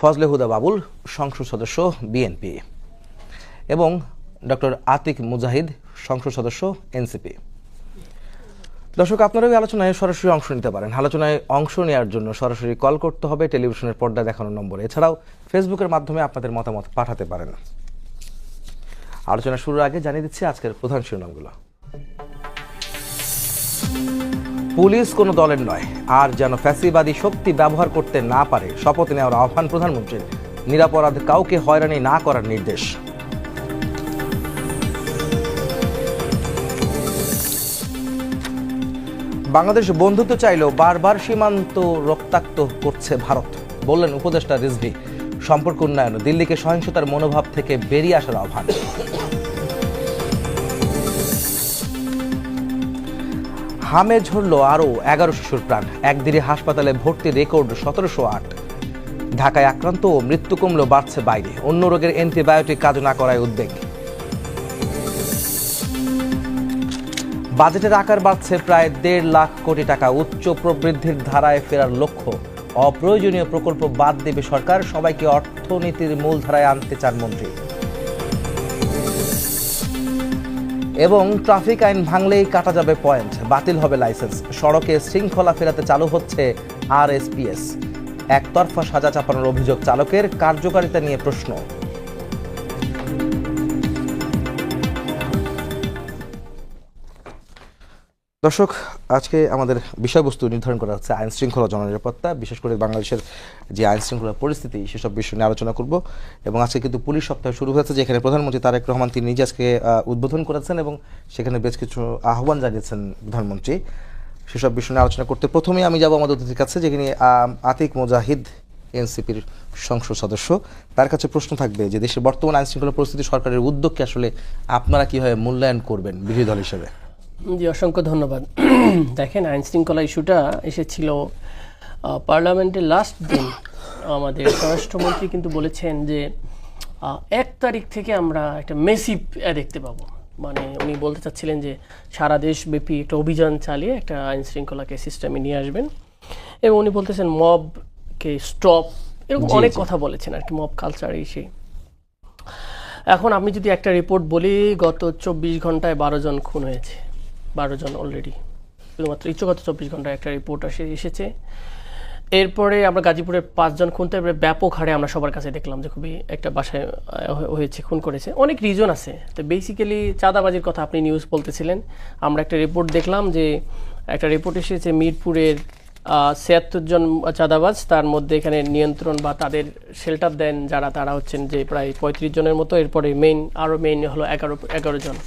ফজলে হুদা বাবুল, সংসদ সদস্য বিএনপি, এবং ডক্টর আতিক মুজাহিদ, সংসদ সদস্য এনসিপি। দর্শক, আপনারা এই আলোচনায় সরাসরি অংশ নিতে পারেন। আলোচনায় অংশ নেওয়ার জন্য সরাসরি কল করতে হবে টেলিভিশনের পর্দায় দেখানো নম্বরে। এছাড়াও ফেসবুকের মাধ্যমে আপনাদের মতামত পাঠাতে পারেন। আলোচনা শুরুর আগে জানিয়ে দিচ্ছি আজকের প্রধান শিরোনামগুলো। পুলিশ কোনো দলের নয়, আর যেন ফ্যাসিবাদী শক্তি ব্যবহার করতে না পারে শপথ নেওয়ার আহ্বান প্রধানমন্ত্রীর। নিরাপরাধ কাউকে হয়রানি না করার নির্দেশ। বাংলাদেশ বন্ধুত্ব চাইলেও বারবার সীমান্ত রক্তাক্ত করছে ভারত, বললেন উপদেষ্টা রিজভী। সম্পর্ক উন্নয়ন, দিল্লিকে সহিংসতার মনোভাব থেকে বেরিয়ে আসার আহ্বান। হামে ঝরল আরও 11 শিশুর প্রাণ, একদিনে হাসপাতালে ভর্তি রেকর্ড 1708। ঢাকায় আক্রান্ত ও মৃত্যু কমলেও বাড়ছে বাইরে, অন্য রোগের অ্যান্টিবায়োটিক কাজ না করায় উদ্বেগ। বাজেটের আকার বাড়ছে প্রায় 1.5 লাখ কোটি টাকা, উচ্চ প্রবৃদ্ধির ধারায় ফেরার লক্ষ্য। অপ্রয়োজনীয় প্রকল্প বাদ দেবে সরকার, সবাইকে অর্থনীতির মূল ধারায় আনতে চান মন্ত্রী। এবং ট্রাফিক আইন ভাঙলেই কাটা যাবে পয়েন্ট, বাতিল হবে লাইসেন্স। সড়কে শৃঙ্খলা ফেরাতে চালু হচ্ছে আরএসপিএস। একতরফা সাজা চাপানোর অভিযোগ চালকের, কার্যকারিতা নিয়ে প্রশ্ন। দর্শক, আজকে আমাদের বিষয়বস্তু নির্ধারণ করা হচ্ছে আইন শৃঙ্খলা, জননিরাপত্তা, বিশেষ করে বাংলাদেশের যে আইন শৃঙ্খলা পরিস্থিতি সেসব বিষয় নিয়ে আলোচনা করব। এবং আজকে কিন্তু পুলিশ সপ্তাহ শুরু হয়েছে, যেখানে প্রধানমন্ত্রী তারেক রহমান তিনি নিজে আজকে উদ্বোধন করেছেন এবং সেখানে বেশ কিছু আহ্বান জানিয়েছেন প্রধানমন্ত্রী। সেসব বিষয় নিয়ে আলোচনা করতে প্রথমেই আমি যাব আমাদের অতিথির কাছে, যেখানে আতিক মুজাহিদ, এনসিপির সংসদ সদস্য। তার কাছে প্রশ্ন থাকবে যে দেশের বর্তমান আইন শৃঙ্খলা পরিস্থিতি, সরকারের উদ্যোগকে আসলে আপনারা কীভাবে মূল্যায়ন করবেন বিরোধী দল হিসেবে? জি, অসংখ্য ধন্যবাদ। দেখেন, আইন শৃঙ্খলা ইস্যুটা এসেছিল পার্লামেন্টের লাস্ট দিন। আমাদের স্বরাষ্ট্রমন্ত্রী কিন্তু বলেছেন যে 1 তারিখ থেকে আমরা একটা মেসিভ দেখতে পাবো। মানে উনি বলতে চাচ্ছিলেন যে সারা দেশব্যাপী একটা অভিযান চালিয়ে একটা আইন শৃঙ্খলাকে সিস্টেমে নিয়ে আসবেন, এবং উনি বলতেছেন মবকে স্টপ, এরকম অনেক কথা বলেছেন আর কি, মব কালচার এই সেই। এখন আপনি যদি একটা রিপোর্ট বলি, গত 24 ঘন্টায় 12 জন খুন হয়েছে, 12 জন অলরেডি, শুধুমাত্র গত 24 ঘন্টায় একটা রিপোর্ট এসেছে। এরপরে আমরা গাজীপুরের 5 জন খুন, তারপরে ব্যাপক হারে আমরা সবার কাছে দেখলাম যে খুবই একটা বাসায় হয়েছে, খুন করেছে। অনেক রিজন আছে। তো বেসিক্যালি চাঁদাবাজির কথা আপনি নিউজ বলতেছিলেন, আমরা একটা রিপোর্ট দেখলাম যে একটা রিপোর্ট এসেছে মিরপুরের 76 জন চাঁদাবাজ, তার মধ্যে এখানে নিয়ন্ত্রণ বা তাদের শেল্টার দেন যারা, তারা হচ্ছেন যে প্রায় 35 জনের মতো। এরপরে মেইন হলো 11 জন।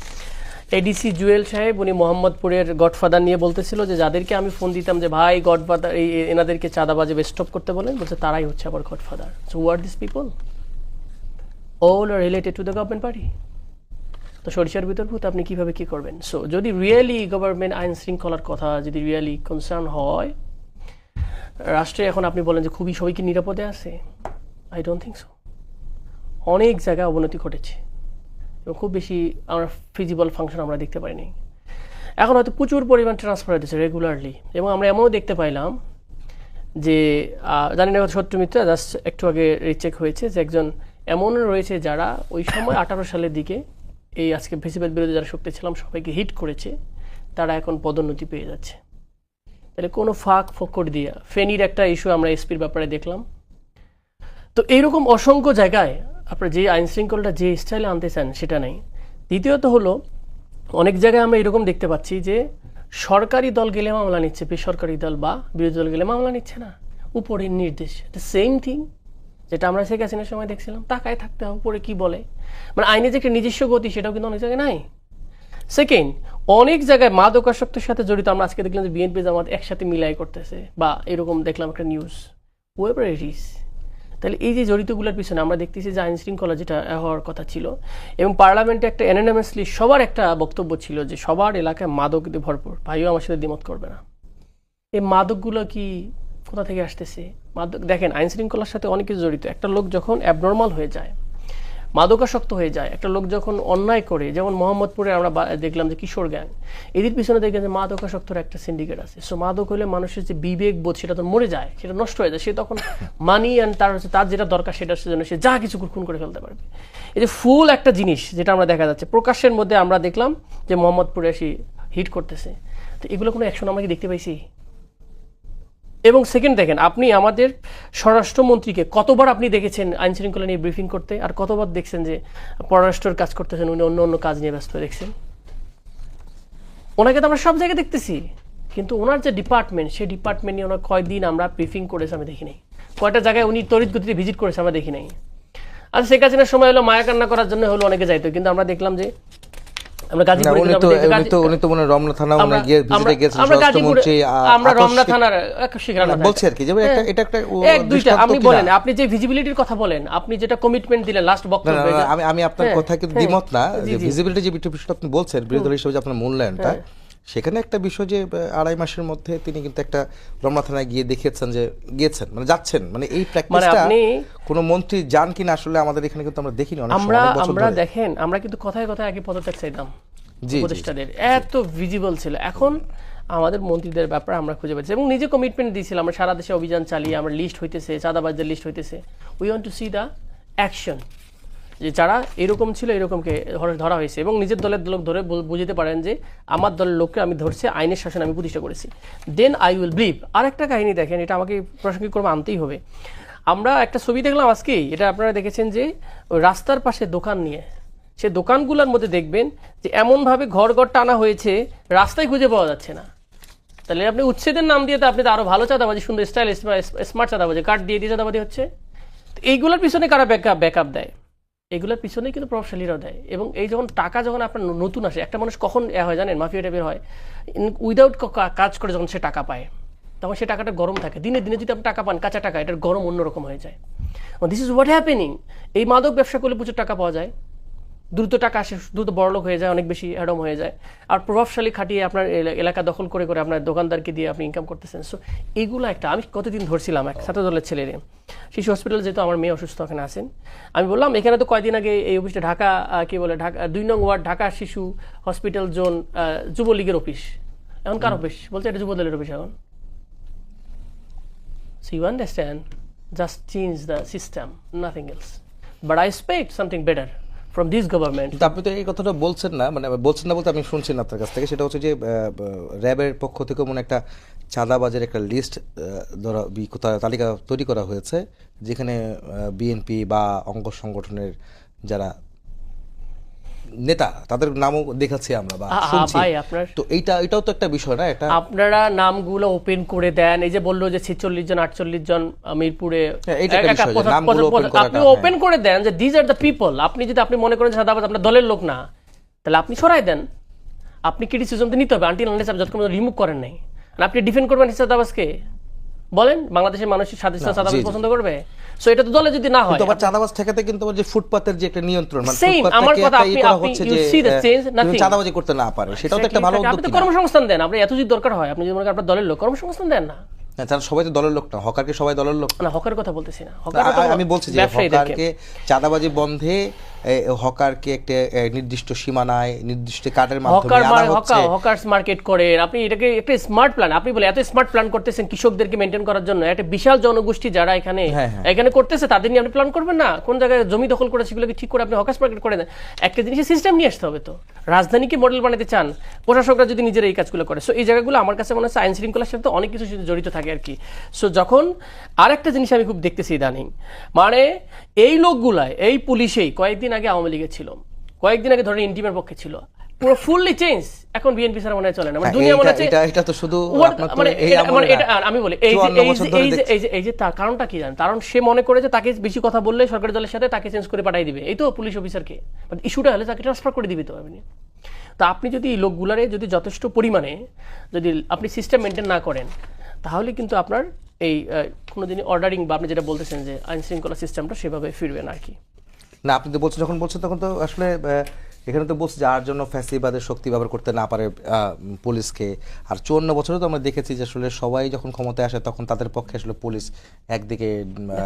এডিসি জুয়েল সাহেব, উনি মোহাম্মদপুরের গডফাদার নিয়ে বলতেছিল যে যাদেরকে আমি ফোন দিতাম যে ভাই গডফাদার এনাদেরকে চাঁদাবাজে স্টপ করতে বলেন, বলছে তারাই হচ্ছে আবার godfather. So who are this people? All are related to the government party. তো সরিষার ভিতর ভূত, আপনি কিভাবে কি করবেন? সো যদি রিয়েলি গভর্নমেন্ট আইন শৃঙ্খলার কথা যদি রিয়েলি কনসার্ন হয় রাষ্ট্রে, এখন আপনি বলেন যে খুবই সবাইকে নিরাপদে আছে, আই ডোন্ট থিঙ্ক সো। অনেক জায়গায় অবনতি ঘটেছে এবং খুব বেশি আমরা ফিজিবল ফাংশন আমরা দেখতে পাইনি। এখন হয়তো প্রচুর পরিমাণ ট্রান্সফার হতেছে রেগুলারলি, এবং আমরা এমনও দেখতে পাইলাম যে জানি না সত্য মিথ্যা, জাস্ট একটু আগে রিচেক হয়েছে যে একজন এমন রয়েছে যারা ওই সময় 18 সালের দিকে এই আজকে ফেসিবাদ বিরোধী যারা শক্তি ছিলাম সবাইকে হিট করেছে, তারা এখন পদোন্নতি পেয়ে যাচ্ছে। তাহলে কোনো ফাঁক ফোকর দিয়া ফেনীর একটা ইস্যু আমরা এসপির ব্যাপারে দেখলাম। তো এইরকম অসংখ্য জায়গায় আপনার যে আইন শৃঙ্খলাটা যে স্টাইলে আনতে চান সেটা নেই। দ্বিতীয়ত হলো, অনেক জায়গায় আমরা এরকম দেখতে পাচ্ছি যে সরকারি দল গেলে মামলা নিচ্ছে, বেসরকারি দল বা বিরোধী দল গেলে মামলা নিচ্ছে না, উপরের নির্দেশ। দ্য সেম থিং যেটা আমরা শেখ হাসিনার সময় দেখছিলাম, তাকায় থাকতে হবে উপরে কি বলে। মানে আইনে যে একটা নিজস্ব গতি সেটাও কিন্তু অনেক জায়গায় নাই। সেকেন্ড, অনেক জায়গায় মাদকাসক্তের সাথে জড়িত আমরা আজকে দেখলাম যে বিএনপি জামাত একসাথে মিলাই করতেছে, বা এরকম দেখলাম একটা নিউজ, হুয়েভার ইট ইজ। তাহলে এই যে জড়িতগুলোর পিছনে আমরা দেখতেছি যে আইন শৃঙ্খলা যেটা হওয়ার কথা ছিল, এবং পার্লামেন্টে একটা অ্যানোনিমাসলি সবার একটা বক্তব্য ছিল যে সবার এলাকায় মাদক দিয়ে ভরপুর। ভাইও আমার সাথে দ্বিমত করবে না। এই মাদকগুলো কি কোথা থেকে আসতেছে? মাদক দেখেন, আইন শৃঙ্খলার সাথে অনেক কিছু জড়িত। একটা লোক যখন অ্যাবনর্মাল হয়ে যায়, মাদকাসক্ত হয়ে যায়। একটা লোক যখন অন্যায় করে, যেমন মোহাম্মদপুরে আমরা দেখলাম যে কিশোর গ্যাং, এদের পিছনে দেখবেন যে মাদকাসক্তর একটা সিন্ডিকেট আছে। সো মাদক হলে মানুষের যে বিবেক বোধ সেটা তো মরে যায়, সেটা নষ্ট হয়ে যায়। সে তখন মানি অ্যান্ড তার যেটা দরকার সেটার জন্য সে যা কিছু খুন করে ফেলতে পারবে। এই যে ফুল একটা জিনিস যেটা আমরা দেখা যাচ্ছে প্রকাশ্যের মধ্যে, আমরা দেখলাম যে মোহাম্মদপুরে এসে হিট করতেছে। তো এগুলো কোনো অ্যাকশন আমরা কি দেখতে পাইছি? এবং সেকেন্ড দেখেন, আপনি আমাদের স্বরাষ্ট্রমন্ত্রীকে কতবার আপনি দেখেছেন আইন শৃঙ্খলা নিয়ে ব্রিফিং করতে, আর কতবার দেখছেন যে পররাষ্ট্রের কাজ করতেছেন, উনি অন্য অন্য কাজ নিয়ে ব্যস্ত হয়ে দেখছেন? ওনাকে তো আমরা সব জায়গায় দেখতেছি, কিন্তু ওনার যে ডিপার্টমেন্ট, সেই ডিপার্টমেন্ট নিয়ে ওনার কয়দিন আমরা ব্রিফিং করেছে আমি দেখি নাই। কয়টা জায়গায় উনি তড়িৎ গতিতে ভিজিট করেছে আমরা দেখি নাই। আর শেখ হাসিনার সময় হলো মায়া কান্না করার জন্য হলো অনেকে যাইতো, কিন্তু আমরা দেখলাম যে আমরা গাজীপুরে উনি তো মনে রমনা থানা উনি গিয়ে ভিজিটে গেছেন, স্বরাষ্ট্রমন্ত্রী আমরা রমনা থানার বলছি আর কি, যেমন এটা একটা এক দুইটা আপনি বলেন, আপনি যে ভিজিবিলিটির কথা বলেন, আপনি যেটা কমিটমেন্ট দিলেন লাস্ট বক্তব্যে, আমি আপনার কথা কিন্তু দ্বিমত না, যে ভিজিবিলিটি যে বিষয়টা আপনি বলছেন বিরোধী দল হিসেবে যে আপনার মূল্যায়নটা, সেখানে একটা বিষয় যে 2.5 মাসের মধ্যে তিনি কিন্তু একটা রমনা থানায় গিয়ে দেখিয়েছেন যে গিয়েছেন, মানে যাচ্ছেন, মানে এই প্র্যাকটিসটা কোন মন্ত্রী যান কিনা আসলে আমাদের এখানে কিন্তু আমরা দেখিনি অনেক সময়, অনেক বছর আমরা ধরে। দেখেন, আমরা কিন্তু কথায় কথায় আগে পদত্যাগ চাইতাম, উপদেষ্টাদের এত ভিজিবল ছিল। এখন আমাদের মন্ত্রীদের ব্যাপারে আমরা খুঁজে পাচ্ছি, এবং নিজে কমিটমেন্ট দিয়েছিলাম, আমরা সারা দেশে অভিযান চালিয়ে আমরা লিস্ট হইতেছে, চাঁদাবাজদের লিস্ট হইতেছে। We want to C the action, যে যারা এরকম ছিল এরকমকে ধরা হয়েছে, এবং নিজের দলের লোক ধরে বুঝতে পারেন যে আমার দলের লোককে আমি ধরছি, আইনের শাসন আমি প্রতিষ্ঠা করেছি, দেন আই উইল বিলিভ। আর একটা কাহিনী দেখেন, এটা আমাকে প্রাসঙ্গিক ক্রমে আনতেই হবে। আমরা একটা ছবি দেখলাম আজকেই, এটা আপনারা দেখেছেন যে রাস্তার পাশে দোকান নিয়ে, সে দোকানগুলোর মধ্যে দেখবেন যে এমনভাবে ঘর ঘর টানা হয়েছে, রাস্তায় খুঁজে পাওয়া যাচ্ছে না। তাহলে আপনি উচ্ছেদের নাম দিয়ে তো আপনি তো আরো ভালো চাঁদাবাজি, সুন্দর স্টাইল স্মার্ট চাঁদাবাজি, কার্ড দিয়ে দিয়ে চাঁদাবাজি হচ্ছে। এইগুলোর পিছনে কারা ব্যাকআপ দেয়? এগুলোর পিছনে কিন্তু প্রভাবশালীরাও দেয়। এবং এই যখন টাকা যখন আপনার নতুন আসে, একটা মানুষ কখন হয় জানেন, মাফিয়া টাইপের হয়, উইদাউট কাজ করে যখন সে টাকা পায়, তখন সে টাকাটা গরম থাকে। দিনে দিনে যদি আপনি টাকা পান, কাঁচা টাকা, এটার গরম অন্যরকম হয়ে যায়। This is what happening. এই মাদক ব্যবসা করলে প্রচুর টাকা পাওয়া যায়, দ্রুত টাকা আসে, দ্রুত বড়লোক হয়ে যায়, অনেক বেশি অ্যাডম হয়ে যায়, আর প্রভাবশালী খাটিয়ে আপনার এলাকা দখল করে করে আপনার দোকানদারকে দিয়ে আপনি ইনকাম করতেছেন। সো এইগুলো একটা, আমি কতদিন ধরছিলাম এক ছাত্র দলের ছেলেরে, শিশু হসপিটালে, যেহেতু আমার মেয়ে অসুস্থ ওখানে আছেন, আমি বললাম এখানে তো কয়েকদিন আগে এই অফিসটা ঢাকা কি বলে ঢাকা 2 নং ওয়ার্ড ঢাকা শিশু হসপিটাল জোন যুবলীগের অফিস, এখন কার অফিস? বলছে এটা যুবদলের অফিস এখন। So you understand, just change the system, nothing else, but I expect something better from this government. আপনি তো এই কথাটা বলছেন না, মানে বলছেন না বলতে আমি শুনছি না আপনার কাছ থেকে, সেটা হচ্ছে যে র্যাবের পক্ষ থেকে মনে একটা চাঁদাবাজের একটা লিস্ট তালিকা তৈরি করা হয়েছে, যেখানে বিএনপি বা অঙ্গ সংগঠনের যারা নেতা তাদের নামও দেখাচ্ছি আমরা বা শুনছি। তো এটাও তো একটা বিষয় না, এটা আপনারা নামগুলো ওপেন করে দেন। এই যে বললো যে 46 জন 48 জন মিরপুরে, আপনি ওপেন করে দেন যে দিজ আর দ্য পিপল। আপনি যদি আপনি মনে করেন সাদাবাজ আপনার দলের লোক না, তাহলে আপনি সরাই দেন। আপনি ক্রিটিসিজম তো নিতে হবে, আনটিল আনলেস আপনি যতক্ষণ রিমুভ করেন নাই। আপনি ডিফেন্ড করবেন সাদাবাজকে, বলেন বাংলাদেশের মানুষ সাদাবাজ পছন্দ করবে? সো এটা তো দলে যদি না হয়, কিন্তু চাঁদাবাজ ঠেকাতে কিন্তু যে ফুটপাতের যে একটা নিয়ন্ত্রণ, মানে আমার কথা, আপনি you see the change, nothing, চাঁদাবাজি করতে না পারে, সেটাও তো একটা ভালো উদ্যোগ। আপনি তো কর্মসংস্থান দেন, আপনি এত যদি দরকার হয়, আপনি যদি মনে করেন আপনার দলের লোক, কর্মসংস্থান দেন না। সবাই তো দলের লোক না, হকারকে সবাই দলের লোক না, হকার কথা বলতেছি না, আমি বলছি যে হকারকে চাঁদাবাজি বন্ধে হকারকে একটা নির্দিষ্ট সীমানায় নির্দিষ্ট কার্ডের মাধ্যমে আনা হচ্ছে। হকারস মার্কেট করে আপনি এটাকে একটা স্মার্ট প্ল্যান, আপনি বলে এত স্মার্ট প্ল্যান করতেছেন কৃষকদেরকে মেইনটেইন করার জন্য, একটা বিশাল জনগোষ্ঠী যারা এখানে করতেছে, তাদের নিয়ে আপনি প্ল্যান করবেন না? কোন জায়গায় জমি দখল করে সেগুলোকে ঠিক করে আপনি হকার্স মার্কেট করে দেন। একটা জিনিসের সিস্টেম নিয়ে আসতে হবে। তো রাজধানীকে মডেল বানাতে চান, প্রশাসকরা যদি নিজেরা এই কাজগুলো করে। সো এই জায়গাগুলো আমার কাছে মনে হচ্ছে আইন শৃঙ্খলার সাথে অনেক কিছু জড়িত থাকে আর কি। সো যখন আরেকটা জিনিস আমি খুব দেখতেছি ইদানিং, মানে এই লোকগুলাই, এই পুলিশেই কয়েকদিন আগে আওয়ামী লীগের ছিল, কয়েকদিন আগে ধরেন ইন্টিমের পক্ষে ছিল, পুরো ফুললি চেঞ্জ, এখন বিএনপি ছাড়া মনে হয় চলে না। মানে দুনিয়া মনে হচ্ছে এটা তো শুধু আমি বলি এই যে তার কারণটা কি জানেন? কারণ সে মনে করে যে তাকে বেশি কথা বললে সরকারি দলের সাথে তাকে চেঞ্জ করে পাঠিয়ে দিবে, এই তো পুলিশ অফিসারকে ইস্যুটা হলে তাকে ট্রান্সফার করে দিবে। তো আপনি যদি এই লোকগুলারে যদি যথেষ্ট পরিমাণে যদি আপনি সিস্টেম মেনটেন না করেন, তাহলে কিন্তু আপনার এই কোনোদিনই অর্ডারিং বা আপনি যেটা বলতেছেন যে আইন শৃঙ্খলা সিস্টেমটা সেভাবে ফিরবে না আর কি। না, আপনি তো বলছেন, যখন বলছেন তখন তো আসলে এখানে তো বলছে যার জন্য ফ্যাসিবাদের শক্তি ব্যবহার করতে না পারে পুলিশকে। আর 54 বছরে তো আমরা দেখেছি যে আসলে সবাই যখন ক্ষমতায় আসে তখন তাদের পক্ষে আসলে পুলিশ একদিকে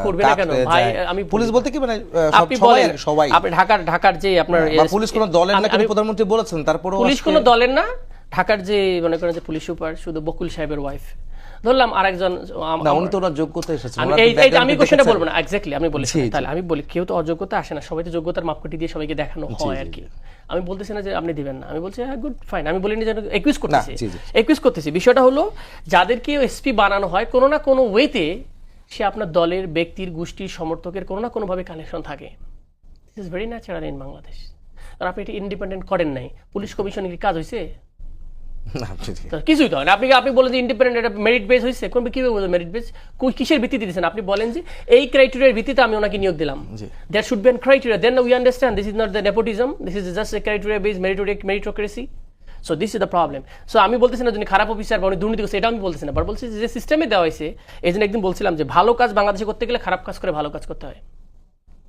করবে না কেন ভাই? আমি পুলিশ বলতে কি মানে আপনি সবাই বলেন, সবাই আপনি ঢাকার যে আপনার বা পুলিশ কোনো দলের না, কিন্তু প্রধানমন্ত্রী বলেছেন তারপরে পুলিশ কোনো দলের না, ঢাকার যে মনে করেন যে পুলিশ সুপার শুধু বকুল সাহেবের ওয়াইফ, ধরলাম আরেকজন, না উনি তো ওনার যোগ্যতা এসেছেন। আমি কোশ্চেনটা বলবো না এক্স্যাক্টলি, আমি বলেছি তাহলে আমি বলি কেউ তো অযোগ্যতা আসে না, সবাই তো যোগ্যতার মাপকাঠি দিয়ে সবাইকে দেখানো হয় আর কি। আমি বলতেছি না যে আপনি দিবেন না, আমি বলছি হ্যাঁ গুড ফাইন, আমি বলিনি যে একুইজ করতেছি। বিষয়টা হলো যাদেরকে এসপি বানানো হয় কোনো না কোনো ওয়েতে সে আপনার দলের ব্যক্তির গোষ্ঠীর সমর্থকের কোনো না কোনোভাবে কানেকশন থাকে। This is very natural in Bangladesh. আর আপনি এটি ইন্ডিপেন্ডেন্ট করেন নাই, পুলিশ কমিশনের কি কাজ হয়েছে? কিছুই তো হয়। আপনি বলেন যে ইন্ডিপেন্ডেন্ট একটা মেরিট বেস হয়েছে, কোন কিভাবে বলবেন মেরিট বেস? কিসের ভিত্তিতে দিয়েছেন? আপনি বলেন যে এই ক্রাইটেরিয়ার ভিত্তিতে আমি ওনাকে নিয়োগ দিলাম। That should be an criteria, then we understand this is not the nepotism, this is just a criteria base meritocracy. So this is the problem. So আমি বলতেছি না যিনি খারাপ অফিসার বা উনি দুর্নীতি করছে, এটা আমি বলতেছি না, বাট বলছি যে সিস্টেমে দেওয়া হয়েছে। এই জন্য একদিন বলছিলাম যে ভালো কাজ বাংলাদেশে করতে গেলে খারাপ কাজ করে ভালো কাজ করতে হয়,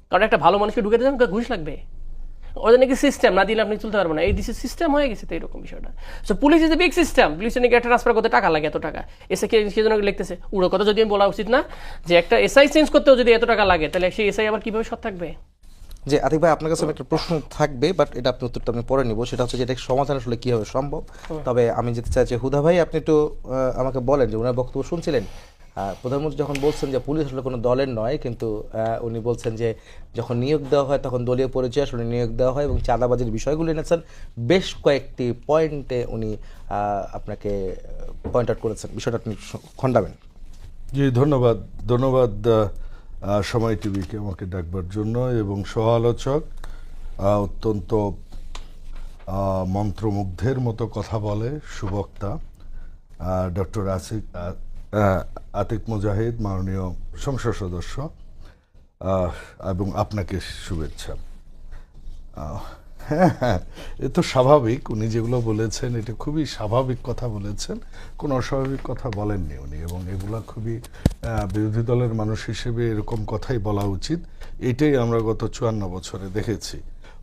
কারণ একটা ভালো মানুষকে ঢুকে দিতে ঘুষ লাগবে। ওদের নাকি সিস্টেম না দিলে আপনি চলতে পারবেন না, এই দেশের সিস্টেম হয়ে গেছে তো এরকম বিষয়টা। So police is a big system, পুলিশের নাকি একটা ট্রান্সফার করতে টাকা লাগে এত টাকা, এসে সেজন্য লিখতেছে উড়ো কথা। যদি আমি বলা উচিত না যে একটা এসআই চেঞ্জ করতেও যদি এত টাকা লাগে, তাহলে সেই এসআই আবার কিভাবে সৎ থাকবে? যে আতিক ভাই আপনার কাছে একটা প্রশ্ন থাকবে, বাট এটা আপনি উত্তরটা আমি পরে নিব। সেটা হচ্ছে যে এটা সমাধান আসলে কিভাবে সম্ভব। তবে আমি যেতে চাই যে হুদা ভাই আপনি একটু আমাকে বলেন যে ওনার বক্তব্য শুনছিলেন, প্রধানমন্ত্রী যখন বলছেন যে পুলিশ আসলে কোনো দলের নয়, কিন্তু উনি বলছেন যে যখন নিয়োগ দেওয়া হয় তখন দলীয় পরিচয় আসলে নিয়োগ দেওয়া হয় এবং চাঁদাবাজির বিষয়গুলো এনেছেন বেশ কয়েকটি পয়েন্টে উনি আপনাকে পয়েন্ট আউট করেছেন। বিষয়টা আপনি খণ্ডাবেন। জি ধন্যবাদ সময় টিভিকে আমাকে ডাকবার জন্য, এবং সহ আলোচক অত্যন্ত মন্ত্রমুগ্ধের মতো কথা বলে সুবক্তা ডক্টর আতিক মুজাহিদ, মাননীয় সংসদ সদস্য, এবং আপনাকে শুভেচ্ছা। হ্যাঁ, এ তো স্বাভাবিক, উনি যেগুলো বলেছেন এটা খুবই স্বাভাবিক কথা বলেছেন, কোনো অস্বাভাবিক কথা বলেননি উনি, এবং এগুলো খুবই বিরোধী দলের মানুষ হিসেবে এরকম কথাই বলা উচিত। এটাই আমরা গত 54 বছরে দেখেছি।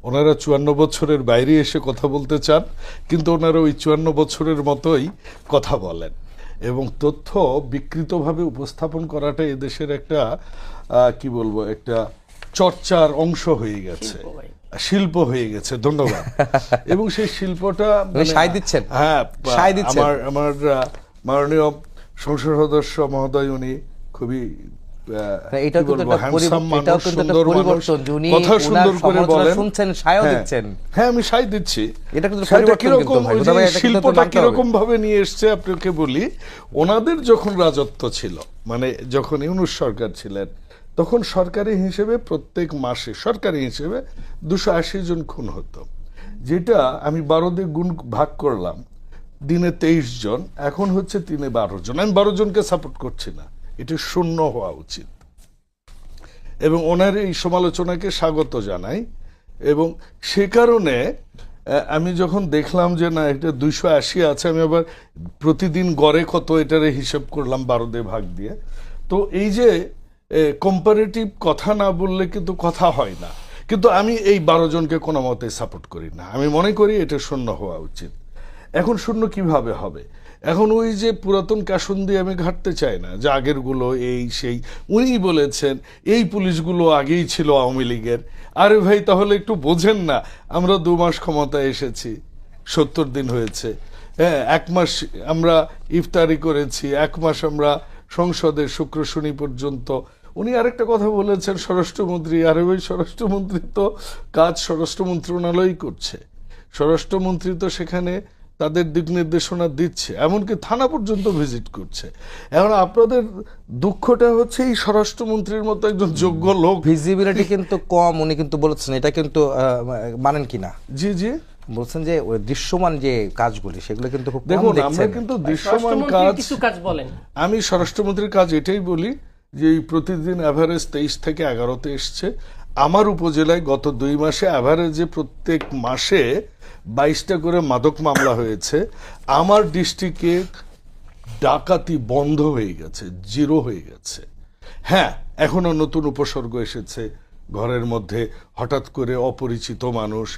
ওনারা 54 বছরের বাইরে এসে কথা বলতে চান, কিন্তু ওনারা ওই 54 বছরের মতোই কথা বলেন, এবং তথ্য বিকৃতভাবে উপস্থাপন করাটা এদেশের একটা কি বলবো, একটা চর্চার অংশ হয়ে গেছে, শিল্প হয়ে গেছে। ধন্যবাদ। এবং সেই শিল্পটা সায় দিচ্ছেন। হ্যাঁ, আমার মাননীয় সংসদ সদস্য মহোদয় উনি খুবই হ্যাঁ আমি সায় দিচ্ছি। শিল্পটা কিরকম ভাবে নিয়ে এসছে আপনাকে বলি। ওনাদের যখন রাজত্ব ছিল, মানে যখন ইউনূস সরকার ছিলেন, তখন সরকারি হিসেবে প্রত্যেক মাসে সরকারি হিসেবে 280 জন খুন হতো, যেটা আমি 12 দিয়ে গুণ ভাগ করলাম, দিনে 23 জন, এখন হচ্ছে 3-এ 12 জন। আমি 12 জনকে সাপোর্ট করছি না, এটা শূন্য হওয়া উচিত, এবং ওনার এই সমালোচনাকে স্বাগত জানাই। এবং সে কারণে আমি যখন দেখলাম যে না এটা 280 আছে, আমি আবার প্রতিদিন গড়ে কত এটারে হিসাব করলাম 12 দিয়ে ভাগ দিয়ে। তো এই যে কম্পারেটিভ কথা না বললে কিন্তু কথা হয় না, কিন্তু আমি এই 12 জনকে কোনো মতে সাপোর্ট করি না। আমি মনে করি এটা শূন্য হওয়া উচিত। এখন শূন্য কিভাবে হবে? এখন ওই যে পুরাতন কাসন দিয়ে আমি ঘাটতে চাই না যে আগের গুলো এই সেই। উনি বলেছেন এই পুলিশগুলো আগেই ছিল আওয়ামী লীগের। আরে ভাই, তাহলে একটু বোঝেন না, আমরা 2 মাস ক্ষমতায় এসেছি, 70 দিন হয়েছে। হ্যাঁ, 1 মাস আমরা ইফতারি করেছি, 1 মাস আমরা সংসদে শুক্র শনি পর্যন্ত। উনি আরেকটা কথা বলেছেন স্বরাষ্ট্রমন্ত্রী। আরে ভাই, স্বরাষ্ট্রমন্ত্রী তো কাজ স্বরাষ্ট্র মন্ত্রণালয় করছে, স্বরাষ্ট্রমন্ত্রী তো সেখানে তাদের দিক নির্দেশনা দিচ্ছে, এমনকি থানা পর্যন্ত ভিজিট করছে। এখন আপনাদের দুঃখটা হচ্ছে এই স্বরাষ্ট্রমন্ত্রীর মতো একজন যোগ্য লোক ভিজিবিলিটি কিন্তু কম, উনি কিন্তু বলেছেন, এটা কিন্তু মানেন কিনা? জি জি, বলছেন যে ওই দৃশ্যমান যে কাজগুলি সেগুলো কিন্তু খুব কম দেখুন, দেখছেন। আমরা কিন্তু দৃশ্যমান কাজ, কিছু কাজ বলেন। আমি স্বরাষ্ট্রমন্ত্রীর কাজ এটাই বলি যে এই প্রতিদিন অ্যাভারেজ 23 থেকে 11তে এসছে। আমার উপজেলায় গত 2 মাসে অ্যাভারেজে প্রত্যেক মাসে 22টা করে মাদক মামলা হয়েছে। আমার ডিস্ট্রিক্টে ডাকাতি বন্ধ হয়ে গেছে, 0 হয়ে গেছে। হ্যাঁ, এখনো নতুন উপসর্গ এসেছে, ঘরের মধ্যে হঠাৎ করে অপরিচিত মানুষ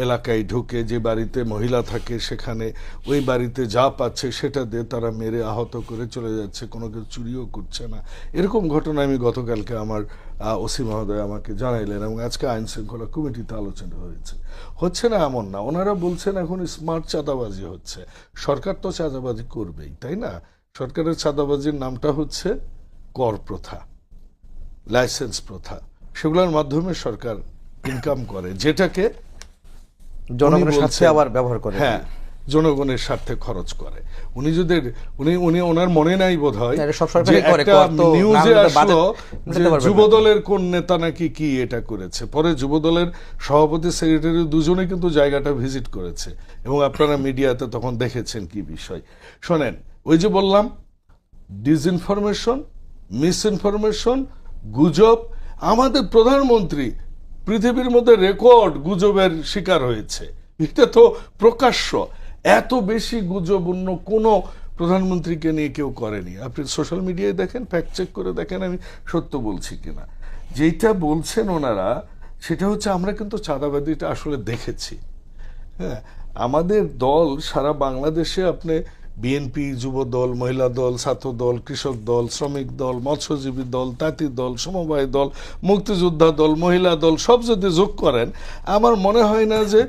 এলাকায় ঢুকে, যে বাড়িতে মহিলা থাকে সেখানে ওই বাড়িতে যা পাচ্ছে সেটা দিয়ে তারা মেরে আহত করে চলে যাচ্ছে, কোনো কিছু চুরিও করছে না। এরকম ঘটনা আমি গতকালকে আমার ওসি মহোদয় আমাকে জানাইলেন, এবং আজকে আইন শৃঙ্খলা কমিটিতে আলোচনা হচ্ছে না এমন না। ওনারা বলছেন এখন স্মার্ট চাঁদাবাজি হচ্ছে। সরকার তো চাঁদাবাজি করবেই, তাই না? সরকারের চাঁদাবাজির নামটা হচ্ছে কর প্রথা, লাইসেন্স প্রথা, সেগুলোর মাধ্যমে সরকার ইনকাম করে, যেটাকে জনগণের উনি সাথে বলছেন- আবার ব্যবহার করে। হ্যাঁ, জনগণের স্বার্থে খরচ করে। উনি যদি উনি ওনার মনে নাই বোধ হয় এটা সব সরকারই করে, একটা কর তো নিউজে না হলে আসলো বাজেট যে নিতে পারবে না। যুবদলের কোন নেতা নাকি কি এটা করেছে। পরে যুবদলের সভাপতি সেক্রেটারি দুজনে কিন্তু জায়গাটা ভিজিট করেছে, এবং আপনারা মিডিয়াতে তখন দেখেছেন কি বিষয়। শোনেন, ওই যে বললাম ডিসইনফরমেশন, মিসইনফরমেশন, গুজব। আমাদের প্রধানমন্ত্রী পৃথিবীর মধ্যে রেকর্ড গুজবের শিকার হয়েছে, এটা তো প্রকাশ্য। এত বেশি গুজব অন্য কোনো প্রধানমন্ত্রীকে নিয়ে কেউ করেনি। আপনি সোশ্যাল মিডিয়ায় দেখেন, ফ্যাক্ট চেক করে দেখেন আমি সত্য বলছি কিনা। যেটা বলছেন ওনারা সেটা হচ্ছে আমরা কিন্তু চাঁদাবাদিটা আসলে দেখেছি। হ্যাঁ, আমাদের দল সারা বাংলাদেশে আপনি বিএনপি, যুব দল, মহিলা দল, ছাত্র দল, কৃষক দল, শ্রমিক দল, মৎস্যজীবী দল, তাঁতি দল, সমবায় দল, মুক্তিযোদ্ধা দল, মহিলা দল সব যদি যোগ করেন, আমার মনে হয় না যে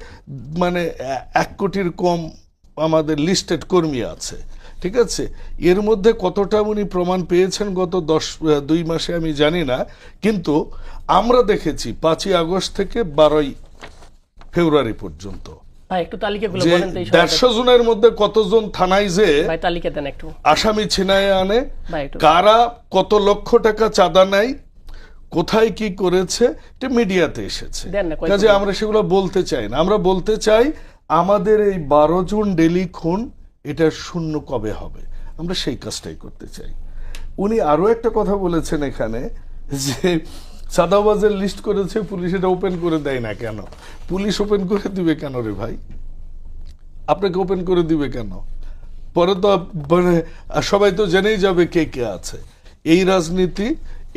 মানে 1 কোটির কম আমাদের লিস্টেড কর্মী আছে। ঠিক আছে, এর মধ্যে কতটা উনি প্রমাণ পেয়েছেন গত 2 মাসে আমি জানি না, কিন্তু আমরা দেখেছি 5ই আগস্ট থেকে 12ই ফেব্রুয়ারি পর্যন্ত ভাই একটু তালিকাগুলো যে বলেন তো এই 150 জনের মধ্যে কতজন থানায় যে ভাই তালিকা দেন একটু আসামি ছিনায় আনে, ভাই একটু কারা কত লক্ষ টাকা চাঁদা নেয়, কোথায় কি করেছে, এটা মিডিয়াতে এসেছে। দেন না, কয়েকটা কাজে বলেন। আমরা সেগুলো বলতে চাই না। আমরা বলতে চাই আমাদের এই 12 জন ডেলি খুন এটা শূন্য কবে হবে, আমরা সেই কাজটাই করতে চাই। উনি আরো একটা কথা বলেছেন এখানে যে চাঁদাবাজের লিস্ট করেছে পুলিশ, এটা ওপেন করে দেয় না কেন? পুলিশ ওপেন করে দিবে কেন রে ভাই? আপনাকে ওপেন করে দিবে কেন? পরে তো মানে সবাই তো জেনেই যাবে কে কে আছে। এই রাজনীতি,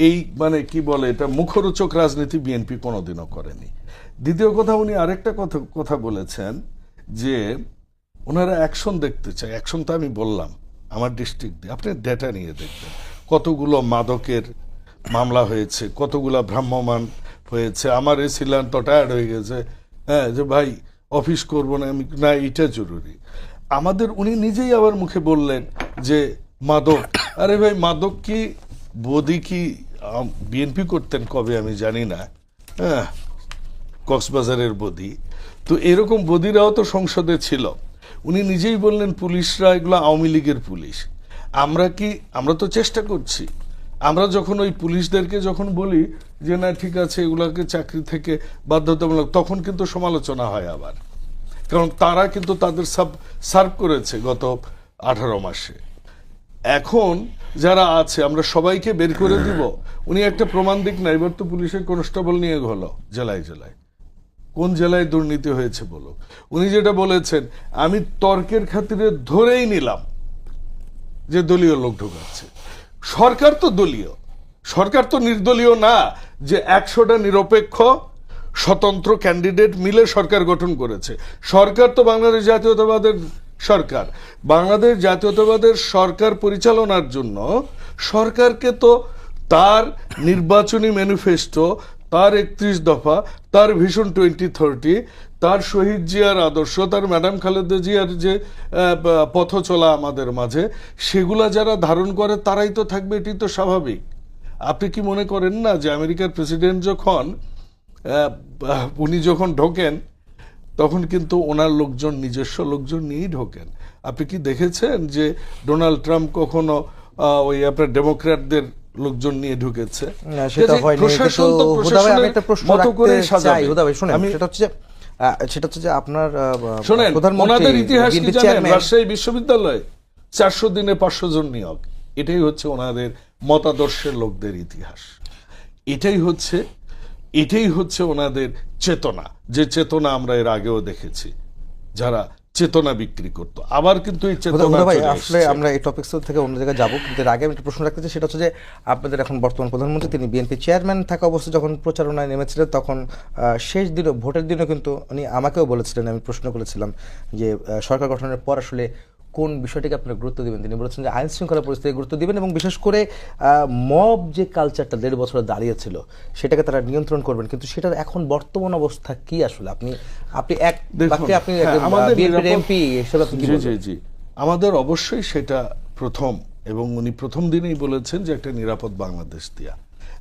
এই মানে কি বলে এটা, মুখরোচক রাজনীতি বিএনপি কোনোদিনও করেনি। দ্বিতীয় কথা, উনি আরেকটা কথা বলেছেন যে ওনারা অ্যাকশন দেখতে চায়। অ্যাকশন তো আমি বললাম আমার ডিস্ট্রিক্টে, আপনি ডেটা নিয়ে দেখবেন কতগুলো মাদকের মামলা হয়েছে, কতগুলো ভ্রাম্যমাণ হয়েছে। আমার এসিলান তো টায়ার্ড হয়ে গেছে, হ্যাঁ, যে ভাই অফিস করব না আমি, না এটা জরুরি আমাদের। উনি নিজেই আবার মুখে বললেন যে মাদক, আরে ভাই মাদক কি বদি কি বিএনপি করতেন কবে আমি জানি না, হ্যাঁ, কক্সবাজারের বদি। তো এরকম বদিরাও তো সংসদে ছিল। উনি নিজেই বললেন পুলিশরা এগুলো আওয়ামী লীগের পুলিশ। আমরা তো চেষ্টা করছি। আমরা যখন ওই পুলিশদেরকে যখন বলি যে না ঠিক আছে এগুলোকে চাকরি থেকে বাধ্যতামূলক, তখন কিন্তু সমালোচনা হয় আবার, কারণ তারা কিন্তু তাদের সার্ভ করেছে গত 18 মাসে। এখন যারা আছে আমরা সবাইকে বের করে দিব। উনি একটা প্রমাণ দিক না, এবার তো পুলিশের কনস্টেবল নিয়ে হলো জেলায় জেলায়, কোন জেলায় দুর্নীতি হয়েছে বলো। উনি যেটা বলেছেন, আমি তর্কের খাতিরে ধরেই নিলাম যে দলীয় লোক ঢোকাচ্ছে। সরকার তো দলীয়, সরকার তো নির্দলীয় না যে 100টা নিরপেক্ষ স্বতন্ত্র ক্যান্ডিডেট মিলে সরকার গঠন করেছে। সরকার তো বাংলাদেশ জাতীয়তাবাদের সরকার। বাংলাদেশ জাতীয়তাবাদের সরকার পরিচালনার জন্য সরকারকে তো তার নির্বাচনী ম্যানিফেস্টো, তার 31 দফা, তার ভিশন 2030, তার শহীদ জিয়ার আদর্শ, তার ম্যাডাম খালেদা জিয়ার যে পথ চলা আমাদের মাঝে, সেগুলা যারা ধারণ করে তারাই তো থাকবে, এটি তো স্বাভাবিক। আপনি কি মনে করেন না যে আমেরিকার প্রেসিডেন্ট যখন উনি যখন ঢোকেন তখন কিন্তু ওনার লোকজন, নিজস্ব লোকজন নিয়েই ঢোকেন? আপনি কি দেখেছেন যে ডোনাল্ড ট্রাম্প কখনো ওই আপনার ডেমোক্র্যাটদের লোকজন নিয়ে ঢুকেছে? না, সেটা হয়নি। প্রশাসন তো কিন্তু হুদা ভাই, আমি একটা প্রশ্ন মতো করে রাখতে সাজাবে। চাই। হুদা ভাই শুনেন, সেটা হচ্ছে যে আপনার শোনেন, প্রধানমন্ত্রী ওনাদের ইতিহাস কি বিএনপি জানেন? চেয়ারম্যান, রাজশাহী বিশ্ববিদ্যালয়ে 400 দিনে 500 জন নিয়োগ। এটাই হচ্ছে ওনাদের মতাদর্শের লোকদের ইতিহাস। এটাই হচ্ছে ওনাদের চেতনা, যে চেতনা আমরা এর আগেও দেখেছি। যারা চেতনা বিক্রি করতো, আবার কিন্তু এই চেতনা হুদা ভাই, চলে আসলে এসছে। আমরা এই টপিকস থেকে অন্য জায়গায় যাবো, কিন্তু এর আগে আমি একটা প্রশ্ন রাখতে চাই, সেটা হচ্ছে যে আপনাদের এখন বর্তমান প্রধানমন্ত্রী, তিনি বিএনপি চেয়ারম্যান থাকা অবস্থায় যখন প্রচারণায় নেমেছিলেন, তখন শেষ দিনও, ভোটের দিনও কিন্তু উনি আমাকেও বলেছিলেন, আমি প্রশ্ন করেছিলাম যে সরকার গঠনের পর আসলে কোন বিষয়টিকে আপনারা গুরুত্ব দিবেন। তিনি বলেছেন যে আইন শৃঙ্খলা পরিস্থিতি গুরুত্ব দিবেন, এবং বিশেষ করে মব যে কালচারটা 1.5 বছরে দাঁড়িয়েছিল সেটাকে তারা নিয়ন্ত্রণ করবেন। কিন্তু সেটার এখন বর্তমান অবস্থা কি আসলে? আপনি এক দেখুন, বাক্যে আপনি হ্যাঁ, আমাদের বিএনপির নিরাপদ- এমপি হিসেবে আপনি কি জি বলবেন? জি জি আমাদের অবশ্যই সেটা প্রথম, এবং উনি প্রথম দিনেই বলেছেন যে একটা নিরাপদ বাংলাদেশ দেয়া।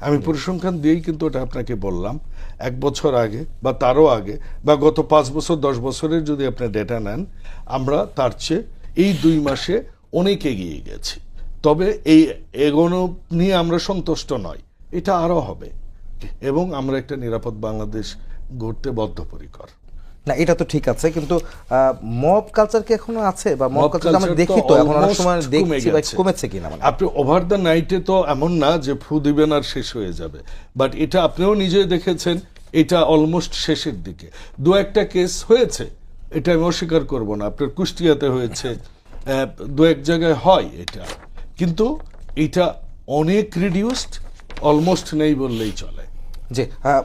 আমি পরিসংখ্যান দিয়েই কিন্তু এটা আপনাকে বললাম, 1 বছর আগে বা তারও আগে বা গত 5 বছর 10 বছরের যদি আপনি ডেটা নেন, আমরা তার চেয়ে এই 2 মাসে অনেক এগিয়ে গেছি। তবে এই এগোনো নিয়ে আমরা সন্তুষ্ট নয়, এটা আরো হবে, এবং আমরা একটা নিরাপদ বাংলাদেশ গড়তে বদ্ধপরিকর। না, এটা তো ঠিক আছে, কিন্তু মব কালচার কি এখনো আছে? বা মব Mob কালচার আমরা culture দেখি তো তো এখন অনেক almost সময় কমে দেখছি বা গেছে। কমেছে কিনা, মানে আপনি ওভার দ্য নাইটে তো এমন না যে ফু দিবেন আর শেষ হয়ে যাবে, বাট এটা আপনিও নিজেই দেখেছেন, এটা অলমোস্ট শেষের দিকে। 2-1টা কেস হয়েছে, এটা আমি অস্বীকার করব না, আপনার কুষ্টিয়াতে হয়েছে, 2-1 জায়গায় হয় এটা, কিন্তু এটা অনেক রিডিউসড, অলমোস্ট নেই বললেই চলে। জি।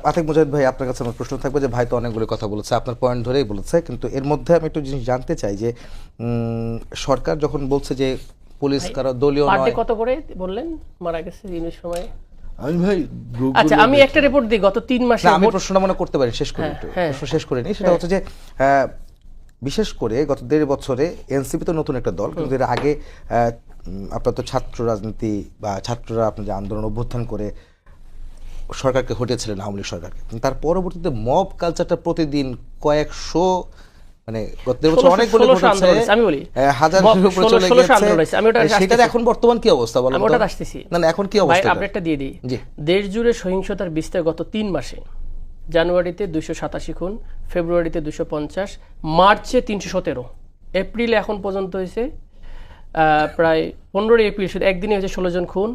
আতিক মুজাহিদ ভাই, আপনার কাছে আমার প্রশ্ন থাকবে যে ভাই তো অনেকগুলো কথা বলেছে, আপনার পয়েন্ট ধরেই বলেছে, কিন্তু এর মধ্যে আমি একটু জিনিস জানতে চাই যে সরকার যখন বলছে যে পুলিশ কারো দলীয় পার ডে নয়, কত করে বললেন মারা গেছে ইউনিট সময়? আমি ভাই আচ্ছা, আমি একটা রিপোর্ট দিই গত 3 মাসে। না, আমি প্রশ্নটা মনে করতে পারি, শেষ করি একটু, হ্যাঁ। প্রশ্ন শেষ করে নিই। সেটা হচ্ছে যে বিশেষ করে গত 1.5 বছরে এনসিপি তো নতুন একটা দল, কিন্তু এর আগে আপনার তো ছাত্র রাজনীতি বা ছাত্ররা আপনার যে আন্দোলন অভ্যুত্থান করে সরকারকে হটিয়েছিলেন, আওয়ামী লীগ সরকারকে, কিন্তু তার পরবর্তীতে মব কালচারটা প্রতিদিন কয়েকশো, মানে গত 1.5 বছর অনেকগুলো 1600 ঘটেছে, আন্দোলন হয়েছে, আমি বলি। হাজার মব উপরে চলে 1600 আন্দোলন হয়েছে, আমি ওটা গেছে। সেটার আসতেছি। এখন বর্তমান কি অবস্থা বলেন আমি তো? ওটা আসতেছি। না, এখন কি ভাই, অবস্থা? আপডেটটা দিয়ে দিই। জি। দেশ জুড়ে সহিংসতার বিস্তার গত 3 মাসে। জানুয়ারিতে 287 খুন, ফেব্রুয়ারিতে 250, মার্চে 317, এপ্রিলে এখন পর্যন্ত হয়েছে প্রায় 15 এপ্রিল শুধু একদিনে হয়েছে 16 জন খুন।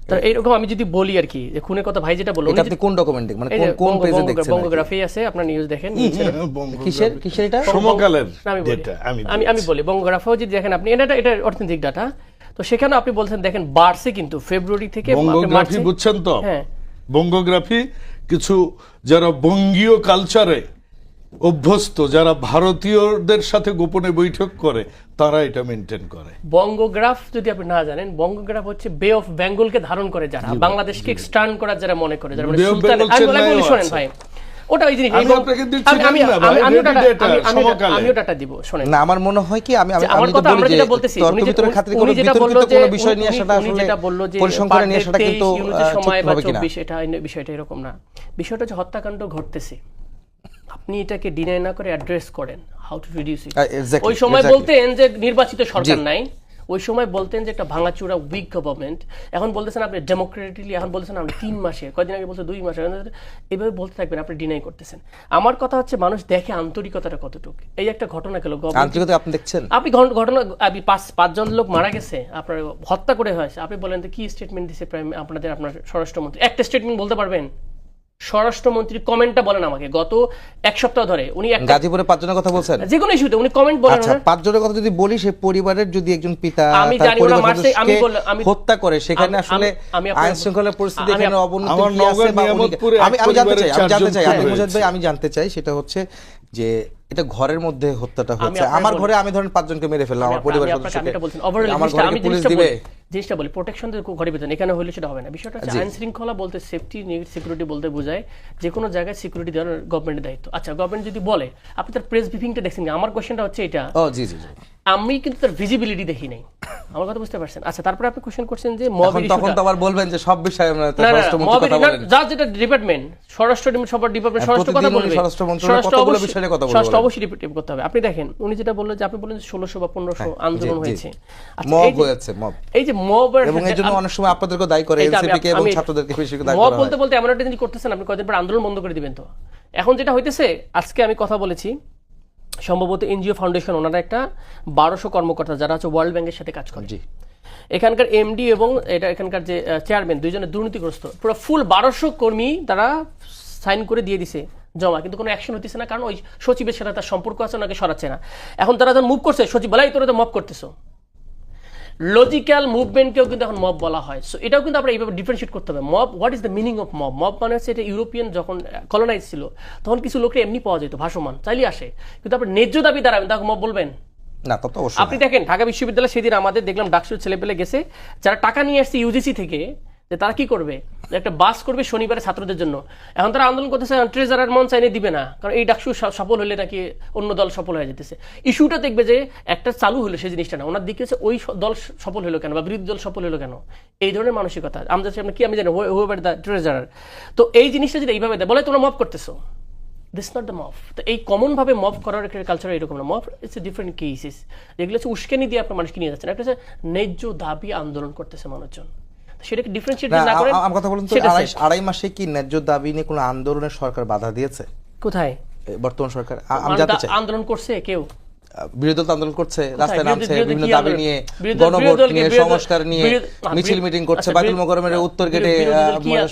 তো এইরকম আমি যদি বলি আর কি, যে খুনের কথা ভাই যেটা বললো, এটা আপনি কোন ডকুমেন্টে, মানে কোন পেজে দেখছেন? বঙ্গগ্রাফি আছে, আপনার নিউজ দেখেন। কিসের এটা? সমকালের না, আমি বলি। ডেটা আমি বলি বঙ্গগ্রাফও যদি দেখেন আপনি, এটা অর্থনৈতিক ডাটা, তো সেখানে আপনি বলছেন দেখেন বাড়ছে কিন্তু ফেব্রুয়ারি থেকে বঙ্গগ্রাফি বুঝছেন তো? হ্যাঁ। বঙ্গগ্রাফি কিছু যারা বঙ্গীয় কালচারে অভ্যস্ত, যারা ভারতীয়দের সাথে গোপনে বৈঠক করে, তারা এটা মেনটেন করে। বঙ্গগ্রাফ যদি আপনি না জানেন, বঙ্গগ্রাফ হচ্ছে বে অফ বেঙ্গলকে ধারণ করে যারা, বাংলাদেশকে এক্সটার্ন করার যারা মনে করে, যারা মানে Bay of সুলতান। Bengal আমি বলি চেন্নাইও শোনেন আছে। ভাই, ওটা ওই জিনিস। আমি আপনাকে দিচ্ছি না ভাই, সমকালে। আমিও ডাটা দিব, শোনেন। না, আমার মনে হয় কি, আমি যে আমার কথা আমরা যেটা বলতেছি, তর্ক বিতর্কের খাতিরে কোনো বিতর্কিত কোনো বিষয় নিয়ে আসাটা আসলে পরিসংখ্যানে নিয়ে আসাটা কিন্তু সময় ঠিক বা হবে কিনা। 24, এটা বিষয়টা এরকম না। বিষয়টা হচ্ছে হত্যাকাণ্ড ঘটতেছে, আপনি এটাকে ডিনাই না করে অ্যাড্রেস করেন, how to reduce it. Exactly, ওই সময় exactly. বলতেন যে নির্বাচিত সরকার নাই, ওই সময় বলতেন যে একটা ভাঙাচোরা উইক গভর্নমেন্ট, এখন বলতেছেন আপনি ডেমোক্রেটিকলি, এখন বলতেছেন আপনি 3 মাসে, কয়দিন আগে বলছে 2 মাসে, এভাবে বলতে থাকবেন, আপনি ডিনাই করতেছেন। আমার কথা হচ্ছে মানুষ দেখে আন্তরিকতাটা কতটুকু। এই একটা ঘটনা গেল, আন্তরিকতা আপনি দেখছেন, আপনি ঘটনা, আপনি 5জন লোক মারা গেছে, আপনার হত্যা করে হয়েছে, আপনি বলেন তো কি স্টেটমেন্ট দিছে আপনার স্বরাষ্ট্রমন্ত্রী? একটা স্টেটমেন্ট বলতে পারবেন? স্বরাষ্ট্রমন্ত্রী কমেন্টটা বলেন আমাকে, গত 1 সপ্তাহ ধরে উনি একটা গাজীপুরে 5 জনের কথা বলছেন, যে কোনো ইস্যুতে উনি কমেন্ট বলেন। আচ্ছা, 5 জনের কথা যদি বলি, সেই পরিবারের যদি একজন পিতা আমি তার জানি ওরা পরিবারের মারছে, আমি সদস্যকে বললাম, হত্যা করে, সেখানে আসলে আইন শৃঙ্খলার পরিস্থিতি এখানে অবনতি আমার কি আছে? নওগাঁ বা নিয়ামতপুরে আমি এক জানতে চাই, পরিবারের 4 জন আমি খুন মুজাহিদ ভাই, হয়েছে। আমি জানতে চাই, সেটা হচ্ছে যে এটা ঘরের মধ্যে হত্যাটা হচ্ছে, আপনাকে আমার বলি। ঘরে আমি ধরেন 5 জনকে মেরে ফেললাম, আমার পরিবারের সদস্যকে, আমার ঘরে কি পুলিশ দিবে? জিনিসটা বলি, প্রোটেকশন ঘরে বেতন এখানে হলে সেটা হবে না। বিষয়টা হচ্ছে আইন শৃঙ্খলা বলতে সেফটি, সিকিউরিটি বলতে বোঝায় যে কোনো জায়গায় সিকিউরিটি দেওয়ার গভর্নমেন্টের দায়িত্ব। আচ্ছা, গভর্নমেন্ট যদি বলে, আপনি তার প্রেস ব্রিফিংটা দেখছেন, আমার কোশ্চেনটা হচ্ছে এটা, ও জি জি জি, আমি কিন্তু তার ভিজিবিলিটি দেখি নাই, আমার কথা বুঝতে পারছেন? আচ্ছা, তারপরে আপনি কোশ্চেন করছেন যে মবের তখন তো আবার বলবেন যে সব বিষয়ে আমরা না, স্বরাষ্ট্রমন্ত্রী কথা বলেন। যার যেটা ডিপার্টমেন্ট, স্বরাষ্ট্র ডিপার্টমেন্ট স্বরাষ্ট্র কথা প্রতিদিন বলবে, স্বরাষ্ট্র মন্ত্রণালয় কতগুলো বিষয় নিয়ে কথা বলবে, স্বরাষ্ট্র অবশ্যই রিপিট করতে হবে। আপনি দেখেন, উনি যেটা বললেন যে আপনি বললেন 1600 বা 1500 আন্দোলন হয়েছে, আচ্ছা, মব হয়েছে, মব, এই যে মবের, এবং এর জন্য অনেক সময় আপনাদেরকে দায়ী করে, এনসিপি কে এবং ছাত্রদেরকে বেশি দায়ী মব করা বলতে হয়। বলতে এমন একটা জিনিস করতেছেন, আপনি কয়েকদিন পর আন্দোলন বন্ধ করে দিবেন। তো এখন যেটা হইতেছে, আজকে আমি কথা বলেছি, সম্ভবত এনজিও ফাউন্ডেশন, ওনারা একটা 1200 কর্মকর্তা যারা হচ্ছে ওয়ার্ল্ড ব্যাংকের সাথে কাজ করে, জি, এখানকার এমডি এবং এটা এখানকার যে চেয়ারম্যান, দুইজনের দুর্নীতিগ্রস্ত, পুরো ফুল 1200 কর্মী তারা সাইন করে দিয়ে দিছে জমা, কিন্তু কোনো অ্যাকশন হতেছে না, কারণ ওই সচিবের সাথে তার সম্পর্ক আছে, ওনাকে সরাচ্ছে না। এখন তারা যখন মুভ করছে, সচিব বলাই তোরা তো মব করতেছো, লজিক্যাল মুভমেন্টকেও কিন্তু এখন মব বলা হয়। সো এটাও কিন্তু আমরা এইভাবে ডিফারেন্সিয়েট করতে হবে। Mob, what is the meaning of mob? Mob মানে হচ্ছে এটা ইউরোপিয়ান যখন কলোনাইজ ছিল তখন কিছু লোককে এমনি পাওয়া যেত, ভাসমান চাইলে আসে, কিন্তু আপনি ন্যায্য দাবি দাঁড়াবেন তাকে মব বলবেন? না, তত অবশ্যই আপনি দেখেন ঢাকা বিশ্ববিদ্যালয় সেদিন আমাদের দেখলাম ডাকসুর ছেলেপেলে গেছে, যারা টাকা নিয়ে আসছে ইউজিসি থেকে, যে তারা কি করবে, একটা বাস করবে শনিবারে ছাত্রদের জন্য। এখন তারা আন্দোলন করতেছে ট্রেজারার মঞ্চ এনে দিবে না, কারণ এই ডাকসু সফল হলে নাকি অন্য দল সফল হয়ে যেতেছে। ইস্যুটা দেখবে যে একটা চালু হলো সেই জিনিসটা না, ওনার দিকে হচ্ছে ওই দল সফল হলো কেন বা বিরোধী দল সফল হলো কেন, এই ধরনের মানসিকতা আমাদের সামনে কি আমি জানি হুয়েভার দ্য ট্রেজারার। তো এই জিনিসটা যদি এইভাবে দেয়, বলে তোমরা মব করতেছো, দিস নট দ্য মব। তো এই কমন ভাবে মব করার একটা কালচার এরকম না। Mob it's a different cases, যেগুলো হচ্ছে উস্কানি দিয়ে আপনার মানুষকে নিয়ে যাচ্ছেন, একটা হচ্ছে ন্যায্য দাবি আন্দোলন করতেছে মানুষজন, সেটাকে ডিফারেন্সিয়েট না করে। আমার কথা বলুন তো, আড়াই মাসে কি ন্যায্য দাবি নিয়ে কোনো আন্দোলনের সরকার বাধা দিয়েছে? কোথায় বর্তমান সরকার আমি জানতে চাই। আন্দোলন করছে কেউ? বিরোধী দল আন্দোলন করছে, রাস্তায় নামছে, বিভিন্ন দাবি নিয়ে, গণভোট নিয়ে, সংস্কার নিয়ে মিছিল মিটিং করছে, বাইতুল মোকাররমের উত্তর গেটে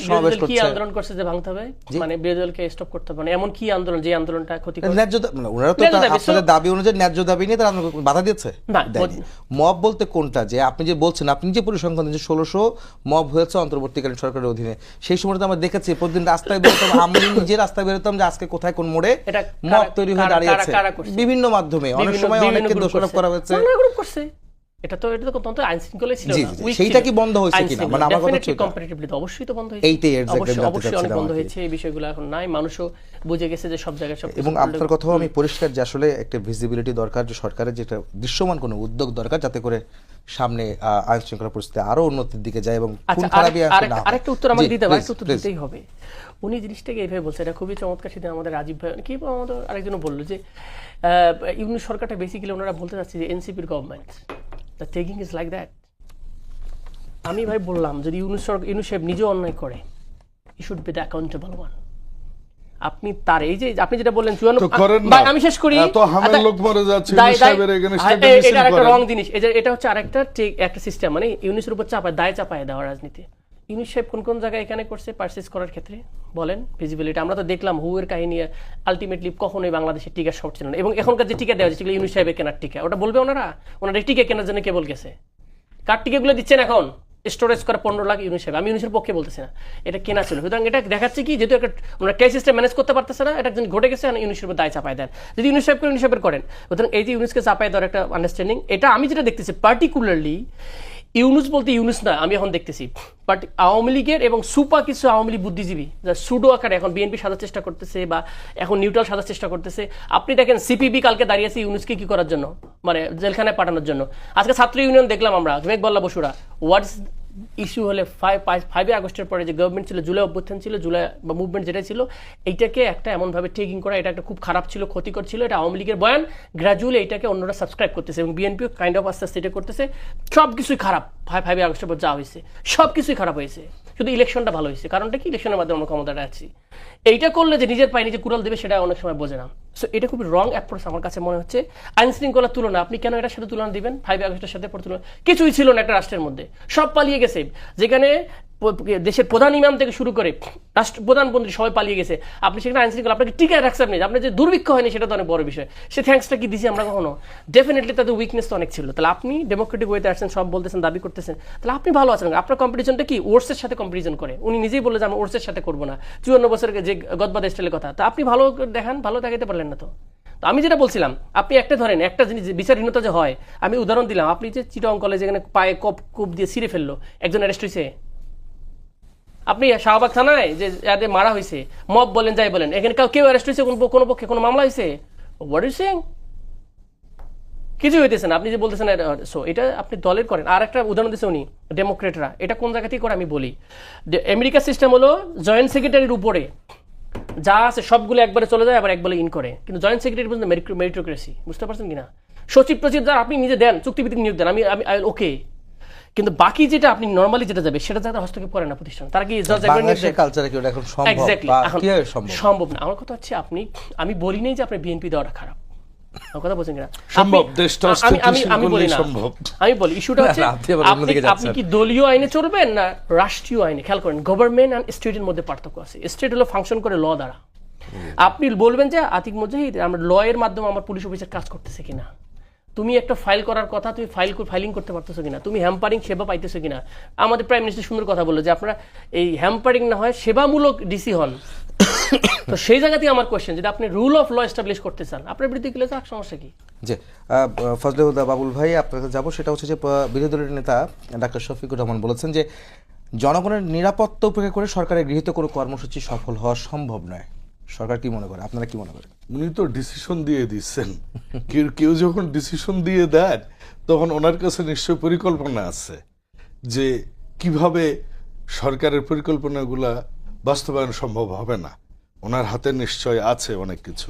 সমাবেশ করছে। কি আন্দোলন করছে যে ভাঙতে হবে, মানে বিরোধী দলকে স্টপ করতে হবে, এমন কি আন্দোলন যে আন্দোলনটা ক্ষতিকর? ন্যায্য মানে ওনারা তো আপনাদের দাবি অনুযায়ী ন্যায্য দাবি নিয়ে তারা বাধা দিয়েছে না। মব বলতে কোনটা, যে আপনি যে বলছেন, আপনি যে পরিসংখ্যান যে 1600 মব হয়েছে অন্তর্বর্তীকালীন সরকারের অধীনে, সেই সময় তো আমরা দেখেছি প্রতিদিন রাস্তায় বেরোতাম, আমি নিজে রাস্তায় বেরোতাম যে আজকে কোথায় কোন মোড়ে মব তৈরি হয়ে দাঁড়িয়েছে বিভিন্ন মাধ্যমে, অনেক সময় অনেককে দোষারোপ করা হয়েছে। এটা তো তখন তো আইন শৃঙ্খলাই ছিল না, সেইটা কি বন্ধ হয়েছে কিনা, মানে আমার কথা হচ্ছে কম্পারেটিভলি তো অবশ্যই তো বন্ধ হয়েছে, এইটাই এক্স্যাক্টলি অবশ্যই অনেক বন্ধ হয়েছে। এই বিষয়গুলো এখন নাই, মানুষও বুঝে গেছে যে সব জায়গায় সব। এবং আপনার কথাও আমি পরিষ্কার যে আসলে একটা ভিজিবিলিটি দরকার, যে সরকারের যেটা দৃশ্যমান কোনো উদ্যোগ দরকার, যাতে করে সামনে আইন শৃঙ্খলা পরিস্থিতি আরো উন্নতির দিকে যায় এবং খুন খারাপি না হয়। আরেকটা উত্তর আমাকে দিতে হবে, আরেকটা উত্তর দিতেই হবে। উনি জিনিসটাকে এইভাবে বলছে, এটা খুবই চমৎকার। সেদিন আমাদের রাজীব ভাই কি আমাদের আরেকজনও বললো যে ইউনিট সরকারটা বেসিক্যালি ওনারা বলতে চাচ্ছে যে এনসিপির government the taking is like that. আমি ভাই বললাম যদি ইউনুস সাহেব নিজেও অন্যায় করে, he should be the accountable one. আপনি তার এই যে আপনি যেটা বললেন 54, আমি শেষ করি, এত হামের লোক মরে যাচ্ছে ইউনুস সাহেবের এগেইনস্ট এটা একটা রং জিনিস। এটা হচ্ছে আরেকটা একটা সিস্টেম, মানে ইউনুসের উপর দায় চাপায় দেওয়া রাজনীতি। ইউনুস সাহেব কোন কোন জায়গায় এখানে করছে পারচেজ করার ক্ষেত্রে বলেন, ভিজিবিলিটি আমরা তো দেখলাম হুয়ের কাহিনী আলটিমেটলি কখনোই বাংলাদেশের টিকা শর্ট ছিল না। এবং এখনকার যে টিকা দেওয়া হচ্ছে ইউনুস সাহেবের কেনার টিকা, ওটা বলবে ওনারা টিকা কেনার জন্য কেবল গেছে, কার টিকাগুলো দিচ্ছেন এখন স্টোরেজ করা 15 লাখ ইউনুস সাহেব। আমি ইউনুসের পক্ষে বলতেছি না, এটা কেনা ছিল। সুতরাং এটা দেখাচ্ছে কি, যেহেতু একটা ওনারা ক্রাইসিসটা ম্যানেজ করতে পারতেছে না, এটা ঘটে গেছে, ইউনুসের উপর দায় চাপায় দেন। যদি ইউনুস সাহেব ইউনুস সাহেবের করেন, সুতরাং এই যে ইউনুসকে চাপায় দেওয়ার একটা আন্ডারস্ট্যান্ডিং, এটা আমি যেটা দেখতেছি পার্টিকুলারলি ইউনুস বলতে ইউনুস না, আমি এখন দেখতেছি বাট আওয়ামী লীগের এবং সুপা কিছু আওয়ামী লীগ বুদ্ধিজীবী যা সুডো আকারে এখন বিএনপি সাজার চেষ্টা করতেছে বা এখন নিউট্রাল সাজার চেষ্টা করতেছে। আপনি দেখেন সিপিবি কালকে দাঁড়িয়েছে ইউনুসকে কি করার জন্য, মানে জেলখানায় পাঠানোর জন্য। আজকে ছাত্র ইউনিয়ন দেখলাম আমরা, মেঘবল্লা বসুরা, হোয়াটস ইস্যু হলে 5 আগস্টের পরে যে গভর্নমেন্ট ছিল, জুলাই অভ্যুত্থান ছিল, জুলাই বা মুভমেন্ট যেটা ছিল, এইটাকে একটা এমনভাবে টেকিং করা, এটা একটা খুব খারাপ ছিল, ক্ষতিকর ছিল, এটা আওয়ামী লীগের বয়ান। গ্র্যাজুয়ালি এটাকে অন্যরা সাবস্ক্রাইব করতেছে এবং বিএনপিও কাইন্ড অফ আস্তে আস্তে এটা করতেছে। সব কিছুই খারাপ, 5 আগস্টের পর যা হয়েছে সব কিছুই খারাপ হয়েছে, শুধু ইলেকশনটা ভালো হয়েছে। কারণটা কি, ইলেকশনের মাধ্যমে আমরা ক্ষমতাটা আছি। এইটা করলে যে নিজের পায়ে নিজে কুড়াল দেবে সেটা অনেক সময় বোঝে না। সো এটা খুবই রং অ্যাপ্রোচ আমার কাছে মনে হচ্ছে। আইন শৃঙ্খলার তুলনা আপনি কেন এটার সাথে তুলনা দিবেন? 5 আগস্টের সাথে তুলনা কিছুই ছিল না একটা রাষ্ট্রের মধ্যে, সব পালিয়ে গেছে। যেখানে দেশের প্রধান ইমাম থেকে শুরু করে প্রধানমন্ত্রী সবাই পালিয়ে গেছে, আপনি সেখানে আইন শৃঙ্খলা আপনাকে টিকায় রাখছেন না, আপনার যে দুর্ভিক্ষ হয়নি সেটা তো অনেক বড় বিষয়। সে থ্যাঙ্কসটা কি দিছি আমরা কখনো? ডেফিনেটলি তাদের উইকনেস তো অনেক ছিল। তাহলে আপনি ডেমোক্রেটিক ওয়েতে আসছেন, সব বলতেছেন, দাবি করতেছেন, তাহলে আপনি ভালো আছেন। আপনার কম্পিটিশনটা কি ওর্সের সাথে কম্পিটিশন করে, উনি নিজেই বললে যে আমরা ওর্সের সাথে করবো না, 54 বছরের যে গদবাদ স্টাইলের কথা। তা আপনি ভালো দেখান, ভালো দেখাতে পারলেন না। তো আমি যেটা বলছিলাম, আপনি একটা ধরেন একটা জিনিস বিচারহীনতা যে হয়, আমি উদাহরণ দিলাম, আপনি যে চিটাগং কলেজ এখানে পায়ে কূপ দিয়ে ছিঁড়ে ফেললো, একজন অ্যারেস্ট হয়েছে। আপনি শাহবাগ থানায় যে যাদের মারা হয়েছে, মব বলেন যাই বলেন, এখানে কেউ অ্যারেস্ট হয়েছে কোনো পক্ষে, কোনো মামলা হয়েছে? What is saying? কিছু হইতেছে না। আপনি যে বলতেছেন সো এটা আপনি দলের করেন। আর একটা উদাহরণ দিচ্ছে উনি ডেমোক্রেটরা, এটা কোন জায়গা থেকে করে আমি বলি। আমেরিকার সিস্টেম হলো জয়েন্ট সেক্রেটারির উপরে যা আছে সবগুলো একবারে চলে যায়, আবার একবারে ইন করে। কিন্তু জয়েন্ট সেক্রেটারি বলতে মেরিটোক্রেসি, বুঝতে পারছেন কিনা? সচিব টচিব যা আপনি নিজে দেন, চুক্তিভিত্তিক নিয়োগ দেন, আমি ওকে, কিন্তু বাকি যেটা আপনি নরমালি যেটা যাবে সেটা যাতে হস্তক্ষেপ করে না প্রতিষ্ঠান। তারা কি সম্ভব না। আমার কথা হচ্ছে আমি বলি নাই যে আপনার বিএনপি দেওয়াটা খারাপ, কথা বলছেন কিনা? আমি বলি ইস্যুটা হচ্ছে আপনি কি দলীয় আইনে চলবেন না রাষ্ট্রীয় আইনে? খেয়াল করেন, গভর্নমেন্ট অ্যান্ড স্টেটের মধ্যে পার্থক্য আছে। স্টেট হলো ফাংশন করে ল দ্বারা, আপনি বলবেন যে আতিক মুজাহিদ আমরা ল এর মাধ্যমে আমার পুলিশ অফিসার কাজ করতেছে কিনা, তুমি একটা ফাইল করার কথা তুমি ফাইলিং করতে পারতেছো কিনা, তুমি হ্যাম্পারিং সেবা পাইতেছো কিনা। আমাদের প্রাইম মিনিস্টার সুন্দর কথা বললো যে আপনারা এই হ্যাম্পারিং না হয় সেবামূলক ডিসি হন। তো সেই জায়গাতেই আমার কোয়েশ্চেন, যদি আপনি রুল অফ ল এস্টাবলিশ করতে চান আপনার বিরুদ্ধে গেলে যাক, সমস্যা কি? জি, ফজলে হুদা বাবুল ভাই আপনার কাছে যাবো। সেটা হচ্ছে যে বিরোধী দলের নেতা ডাক্তার শফিকুর রহমান বলেছেন যে জনগণের নিরাপত্তা উপেক্ষা করে সরকারের গৃহীত কোনো কর্মসূচি সফল হওয়া সম্ভব নয়। সরকার কি মনে করে, আপনারা কি মনে করেন? উনি তো ডিসিশন দিয়ে দিচ্ছেন, কেউ যখন ডিসিশন দিয়ে দেন তখন ওনার কাছে নিশ্চয় পরিকল্পনা আছে যে কিভাবে সরকারের পরিকল্পনাগুলা বাস্তবায়ন সম্ভব হবে না। ওনার হাতে নিশ্চয় আছে অনেক কিছু,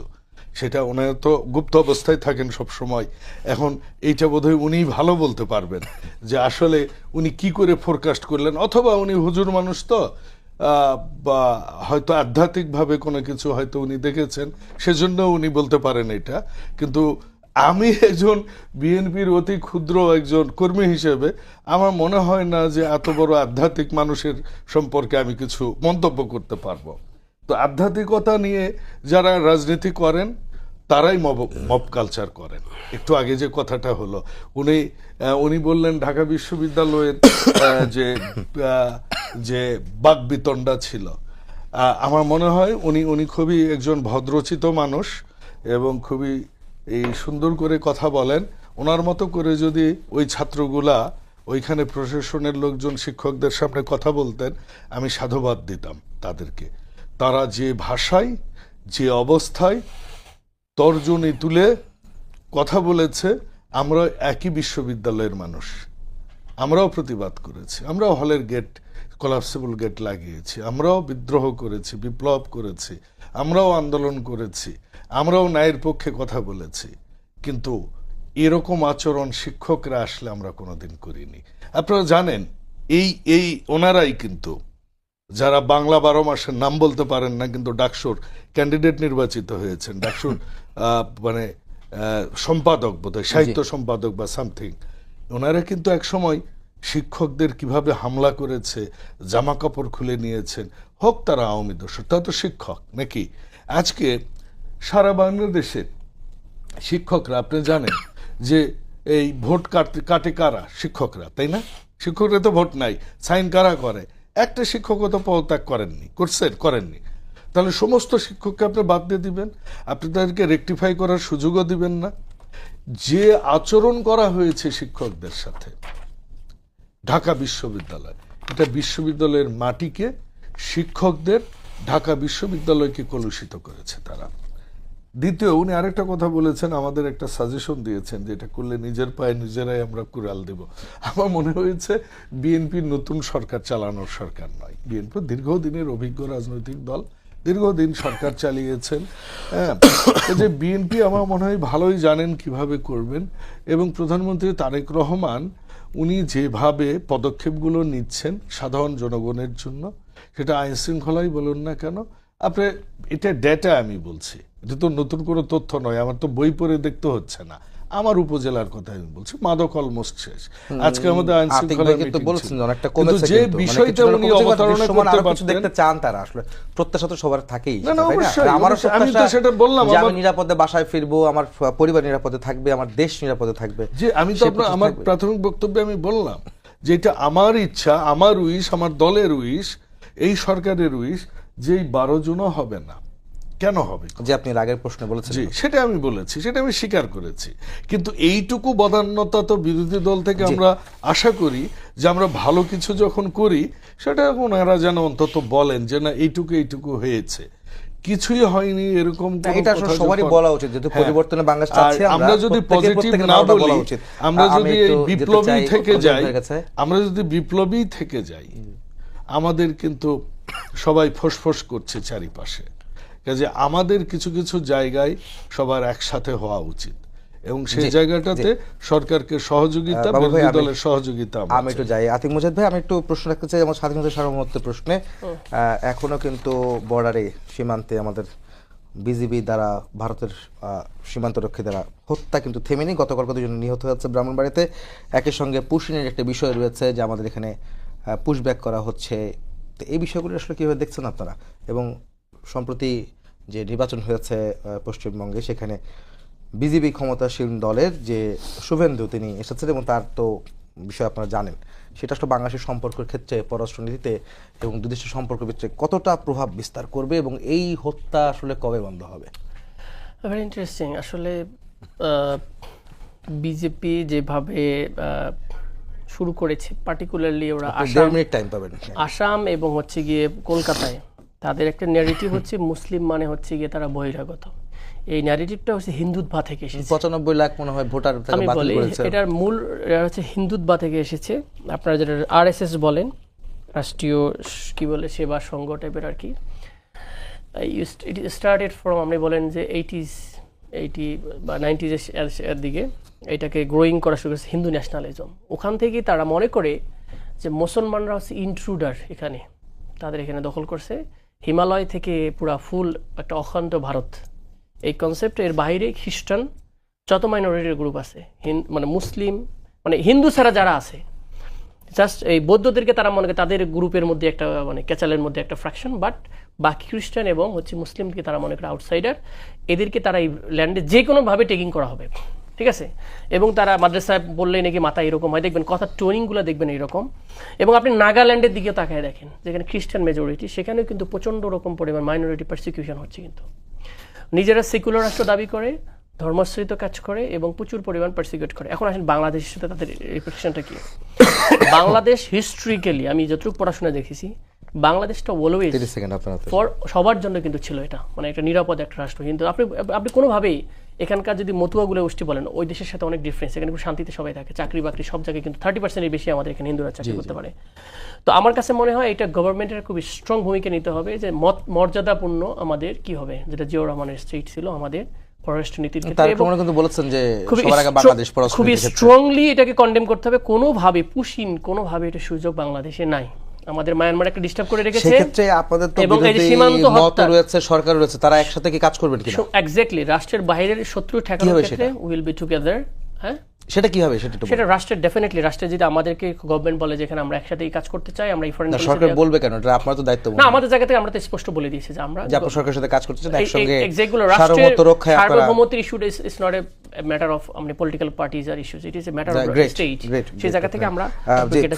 সেটা ওনার তো গুপ্ত অবস্থায় থাকেন সব সময়। এখন এইটা বোধহয় উনি ভালো বলতে পারবেন যে আসলে উনি কি করে ফোরকাস্ট করলেন, অথবা উনি হুজুর মানুষ তো বা হয়তো আধ্যাত্মিকভাবে কোনো কিছু হয়তো উনি দেখেছেন, সেজন্য উনি বলতে পারেন এটা। কিন্তু আমি একজন বিএনপির অতি ক্ষুদ্র একজন কর্মী হিসেবে আমার মনে হয় না যে এত বড় আধ্যাত্মিক মানুষের সম্পর্কে আমি কিছু মন্তব্য করতে পারবো। তো আধ্যাত্মিকতা নিয়ে যারা রাজনীতি করেন তারাই মব কালচার করেন। একটু আগে যে কথাটা হলো, উনি বললেন ঢাকা বিশ্ববিদ্যালয়ের যে বাকবিতণ্ডা ছিল, আমার মনে হয় উনি খুবই একজন ভদ্রচিত মানুষ এবং খুবই এই সুন্দর করে কথা বলেন। ওনার মতো করে যদি ওই ছাত্রগুলা ওইখানে প্রশাসনের লোকজন শিক্ষকদের সামনে কথা বলতেন, আমি সাধুবাদ দিতাম তাদেরকে। তারা যে ভাষায় যে অবস্থায় তর্জনী তুলে কথা বলেছে, আমরা একই বিশ্ববিদ্যালয়ের মানুষ, আমরাও প্রতিবাদ করেছি, আমরাও হলের গেট কোলাপসিবল গেট লাগিয়েছি, আমরাও বিদ্রোহ করেছি, বিপ্লব করেছি, আমরাও আন্দোলন করেছি, আমরাও ন্যায়ের পক্ষে কথা বলেছি। কিন্তু এরকম আচরণ শিক্ষকরা আসলে আমরা কোনোদিন করিনি। আপনারা জানেন এই ওনারাই কিন্তু যারা বাংলা 12 মাসের নাম বলতে পারেন না কিন্তু ডাকসুর ক্যান্ডিডেট নির্বাচিত হয়েছেন, ডাকসুর মানে সম্পাদক বোধহয়, সাহিত্য সম্পাদক বা সামথিং, ওনারা কিন্তু এক সময় শিক্ষকদের কিভাবে হামলা করেছে, জামা কাপড় খুলে নিয়েছেন, হোক তারা আওয়ামী দোসর, তা তো শিক্ষক নাকি। আজকে সারা বাংলাদেশের শিক্ষকরা, আপনি জানেন যে এই ভোট কাটে কারা? শিক্ষকরা, তাই না? শিক্ষকরা তো ভোট নাই, সাইন কারা করে? একটা শিক্ষকও তো পদত্যাগ করেননি। তাহলে সমস্ত শিক্ষককে আপনি বাদ দিয়ে দিবেন, আপনি তাদেরকে রেকটিফাই করার সুযোগও দিবেন না। যে আচরণ করা হয়েছে শিক্ষকদের সাথে ঢাকা বিশ্ববিদ্যালয়, এটা বিশ্ববিদ্যালয়ের মাটিকে, শিক্ষকদের, ঢাকা বিশ্ববিদ্যালয়কে কলুষিত করেছে তারা। দ্বিতীয়, উনি আরেকটা কথা বলেছেন, আমাদের একটা সাজেশন দিয়েছেন যে এটা করলে নিজের পায়ে নিজেরাই আমরা কুড়াল দেব। আমার মনে হয়েছে বিএনপি নতুন সরকার চালানোর সরকার নয়। বিএনপি দীর্ঘদিনের অভিজ্ঞ রাজনৈতিক দল, দীর্ঘদিন সরকার চালিয়েছেন। হ্যাঁ, যে বিএনপি আমার মনে হয় ভালোই জানেন কিভাবে করবেন। এবং প্রধানমন্ত্রী তারেক রহমান উনি যেভাবে পদক্ষেপগুলো নিচ্ছেন সাধারণ জনগণের জন্য, সেটা আইন শৃঙ্খলাই বলুন না কেন, আপনি এটা ডেটা, আমি বলছি এটা তো নতুন কোনো তথ্য নয়, আমার তো বই পড়ে দেখতে হচ্ছে না, আমার উপজেলার কথা আমি বলছি, মাদক অলমোস্ট শেষ। আজকে আমাদের আইন শৃঙ্খলা কিন্তু যে বিষয়টা উনি অবতারণা করতে পারছেন, দেখতে চান তারা আসলে প্রত্যাশা তো সবার থাকেই। আমি তো সেটা বললাম, আমি নিরাপদে বাসায় ফিরবো, আমার পরিবার নিরাপদে থাকবে, আমার দেশ নিরাপদে থাকবে। যে আমি তো আমার প্রাথমিক বক্তব্যে আমি বললাম যে এটা আমার ইচ্ছা, আমার উইশ, আমার দলের উইশ, এই সরকারের উইশ যে 12 জনও হবে না। কেন হবে? যে আপনি আগের প্রশ্নে বলেছেন, জি, সেটা আমি বলেছি, সেটা আমি স্বীকার করেছি। কিন্তু এইটুকু বদান্যতা তো বিরোধী দল থেকে আমরা আশা করি যে আমরা ভালো কিছু যখন করি সেটা ওনারা যেন অন্তত বলেন যে না এইটুকু হয়েছে, কিছুই হয়নি এরকম কোনো এটা কথা সবারই বলা উচিত। যেহেতু পরিবর্তনে বাংলাদেশ চাচ্ছে, আমরা যদি পজিটিভ না বলি, আমরা যদি এই বিপ্লবী থেকে যাই, আমরা যদি বিপ্লবী থেকে যাই, আমাদের কিন্তু সবাই ফোঁস করছে চারিপাশে। কাজে আমাদের কিছু কিছু জায়গায় সবার একসাথে হওয়া উচিত এবং সেই জায়গাটাতে সরকারকে সহযোগিতা, বিরোধী দলের সহযোগিতা। আমি একটু যাই আতিক মুজাহিদ ভাই, আমি একটু প্রশ্ন রাখতে চাই আমার স্বাধীনতা সার্বভৌমত্বের প্রশ্নে। এখনো কিন্তু বর্ডারে, সীমান্তে আমাদের বিজিবি দ্বারা, ভারতের সীমান্তরক্ষী দ্বারা হত্যা কিন্তু থেমেনি। গতকাল কতজন নিহত হয়েছে ব্রাহ্মণবাড়িতে। একই সঙ্গে পুশিনের একটা বিষয় রয়েছে যে আমাদের এখানে পুশব্যাক করা হচ্ছে। তো এই বিষয়গুলো আসলে কীভাবে দেখছেন আপনারা? এবং সম্প্রতি যে নির্বাচন হয়েছে পশ্চিমবঙ্গে, সেখানে বিজেপি ক্ষমতাসীন দলের যে শুভেন্দু তিনি এসেছেন এবং তার তো বিষয় আপনারা জানেন, সেটা আসলে বাংলাদেশের সম্পর্কের ক্ষেত্রে, পররাষ্ট্রনীতিতে এবং দুই দেশের সম্পর্কের ক্ষেত্রে কতটা প্রভাব বিস্তার করবে এবং এই হত্যা আসলে কবে বন্ধ হবে? Very interesting. আসলে বিজেপি যেভাবে শুরু করেছে, পার্টিকুলারলি ওরা আসাম, 1.5 মিনিট টাইম পাবেন। আসাম এবং হচ্ছে গিয়ে কলকাতায় তাদের একটা ন্যারেটিভ হচ্ছে মুসলিম মানে হচ্ছে গিয়ে তারা বহিরাগত। এই ন্যারেটিভটা হচ্ছে হিন্দুত্বা থেকে এসেছে। 95 লাখ মনে হয় ভোটার তাকে আমি বাতিল বলি করেছে। এটার মূল হচ্ছে হিন্দুত্বা থেকে এসেছে। আপনারা যেটা আরএসএস বলেন, রাষ্ট্রীয় কি বলে সেবা সংঘ টাইপের আর কি। ইট স্টার্টেড ফ্রম, আপনি বলেন যে 80 বা 90s এর দিকে এটাকে গ্রোয়িং করা শুরু করেছে হিন্দু ন্যাশনালিজম। ওখান থেকেই তারা মনে করে যে মুসলমানরা হচ্ছে ইন্ট্রুডার, এখানে তাদের এখানে দখল করছে, হিমালয় থেকে পুরা ফুল একটা অখণ্ড ভারত, এই কনসেপ্ট। এর বাইরে খ্রিস্টান যত মাইনরিটির গ্রুপ আছে, মানে মুসলিম, মানে হিন্দু ছাড়া যারা আছে, জাস্ট এই বৌদ্ধদেরকে তারা মনে করে তাদের গ্রুপের মধ্যে একটা, মানে ক্যাচালের মধ্যে একটা ফ্র্যাকশন, বাট বাকি খ্রিস্টান এবং হচ্ছে মুসলিমকে তারা মনে করে আউটসাইডার। এদেরকে তারা এই ল্যান্ডে যে কোনোভাবে টেকিং করা হবে, ঠিক আছে। এবং তারা মাদ্রাসায় বললেই নাকি মাথা এরকম হয়, দেখবেন কথা টোনিংগুলো দেখবেন এইরকম। এবং আপনি নাগাল্যান্ডের দিকে তাকায় দেখেন, যেখানে খ্রিস্টান মেজরিটি, সেখানেও কিন্তু প্রচণ্ড রকম পরিমাণ মাইনরিটি পারসিকিউশন হচ্ছে। কিন্তু নিজেরা সেকুলার রাষ্ট্র দাবি করে, ধর্মাশ্রিত কাজ করে এবং প্রচুর পরিমাণ পারসিকিউট করে। এখন আসেন বাংলাদেশের সাথে তাদের রিফ্লেকশনটা কি? বাংলাদেশ হিস্ট্রিক্যালি আমি যতটুকু পড়াশোনা দেখেছি, বাংলাদেশটা অলওয়েজ ফর সবার জন্য কিন্তু ছিল এটা, মানে একটা নিরাপদ একটা রাষ্ট্র। কিন্তু আপনি কোনোভাবেই এখানকার যদি মতুয়াগুলো গোষ্ঠী বলেন, ওই দেশের সাথে অনেক ডিফারেন্স। এখানে খুব শান্তিতে সবাই থাকে, চাকরি বাকরি সব জায়গায় কিন্তু 30%-এর বেশি আমাদের এখানে হিন্দুরা চাকরি করতে পারে। তো আমার কাছে মনে হয় এটা গভর্নমেন্টের খুব স্ট্রং ভূমিকা নিতে হবে, যে মর্যাদাপূর্ণ আমাদের কি হবে, যেটা জিয়াউর রহমানের স্টেট ছিল আমাদের পররাষ্ট্রনীতির ক্ষেত্রে। খুবই স্ট্রংলি এটাকে কন্ডেম করতে হবে। কোনোভাবে পুশিন, কোনোভাবে এটা সুযোগ বাংলাদেশে নাই। আমাদের মায়ানমার একটা ডিস্টার্ব করে রেখেছে। সেক্ষেত্রে আপনাদের তো বিরোধী মত রয়েছে, সরকার রয়েছে, তারা একসাথে কি কাজ করবেন কিনা? এক্স্যাক্টলি, রাষ্ট্রের বাইরের শত্রু ঠেকানোর ক্ষেত্রে উইল বি টুগেদার। হ্যাঁ, সেটা কি হবে? সেটা রাষ্ট্রের ডেফিনেটলি, রাষ্ট্রের যদি আমাদেরকে গভর্নমেন্ট বলে যেখানে আমরা একসাথেই কাজ করতে চাই, আমরা এই ফরেন সরকার বলবে কেন? এটা আপনার তো দায়িত্ব না। আমাদের জায়গা থেকে আমরা তো স্পষ্ট বলে দিয়েছি যে আমরা সরকারের সাথে কাজ করতে চাই, একসঙ্গে সার্বভৌমত্ব রক্ষায় সার্বভৌমত্বের issue is not a matter of political parties আর issues, it is a matter of state. সেই জায়গা থেকে আমরা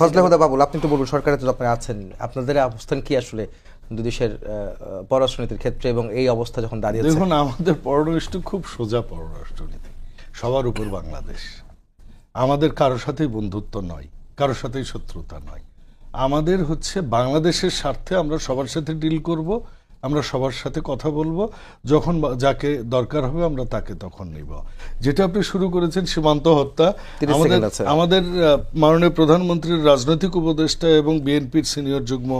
ফজলে হুদা বাবুল, আপনি তো বলুন, সরকারে তো আপনি আছেন, আপনাদের অবস্থান কি আসলে দুই দেশের পররাষ্ট্রনীতির ক্ষেত্রে এবং এই অবস্থা যখন দাঁড়িয়েছে? দেখুন, আমাদের পররাষ্ট্র খুব সোজা পররাষ্ট্রনীতি, সবার উপর বাংলাদেশ। আমাদের কারোর সাথেই বন্ধুত্ব নয়, কারোর সাথেই শত্রুতা নয়। আমাদের হচ্ছে বাংলাদেশের স্বার্থে আমরা সবার সাথে ডিল করব, আমরা সবার সাথে কথা বলবো, যখন যাকে দরকার হবে আমরা তাকে তখন নিব। যেটা আপনি শুরু করেছেন সীমান্ত হত্যা, আমাদের মাননীয় প্রধানমন্ত্রীর রাজনৈতিক উপদেষ্টা এবং বিএনপির সিনিয়র যুগ্ম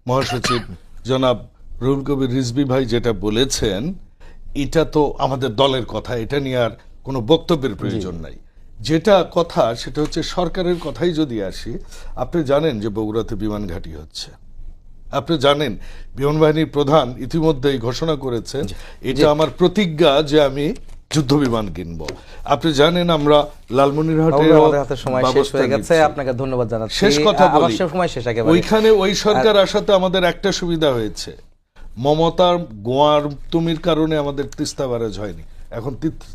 মহাসচিব জনাব রুহুল কবির রিজভী ভাই যেটা বলেছেন, এটা তো আমাদের দলের কথা, এটা নিয়ে আর কোনো বক্তব্যের প্রয়োজন নাই। যেটা কথা সেটা হচ্ছে সরকারের কথাই যদি আসি, আপনি জানেন যে বগুড়াতে বিমান ঘাঁটি হচ্ছে, আপনি জানেন বিমান বাহিনীর প্রধান ইতিমধ্যেই ঘোষণা করেছেন, এটা আমার প্রতিজ্ঞা যে আমি যুদ্ধ বিমান কিনব। আপনি জানেন আমরা লালমনিরহাটে, আপনাকে ধন্যবাদ জানাচ্ছি। শেষ কথা বলি, ওইখানে ওই সরকার আসাতে আমাদের একটা সুবিধা হয়েছে, মমতার গোয়ার তুমির কারণে আমাদের তিস্তা ব্যারেজ হয়নি, এখন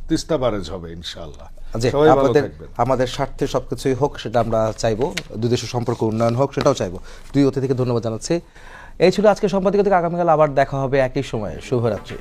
তিস্তা ব্যারেজ হবে ইনশাআল্লাহ। আমাদের স্বার্থে সবকিছুই হোক, সেটা আমরা চাইবো, দুই দেশের সম্পর্ক উন্নয়ন হোক, সেটাও চাইবো। দুই অতিথিকে ধন্যবাদ জানাচ্ছি। এই ছিল আজকে সম্পাদকীয় থেকে। আগামীকাল আবার দেখা হবে একই সময়ে। শুভরাত্রি।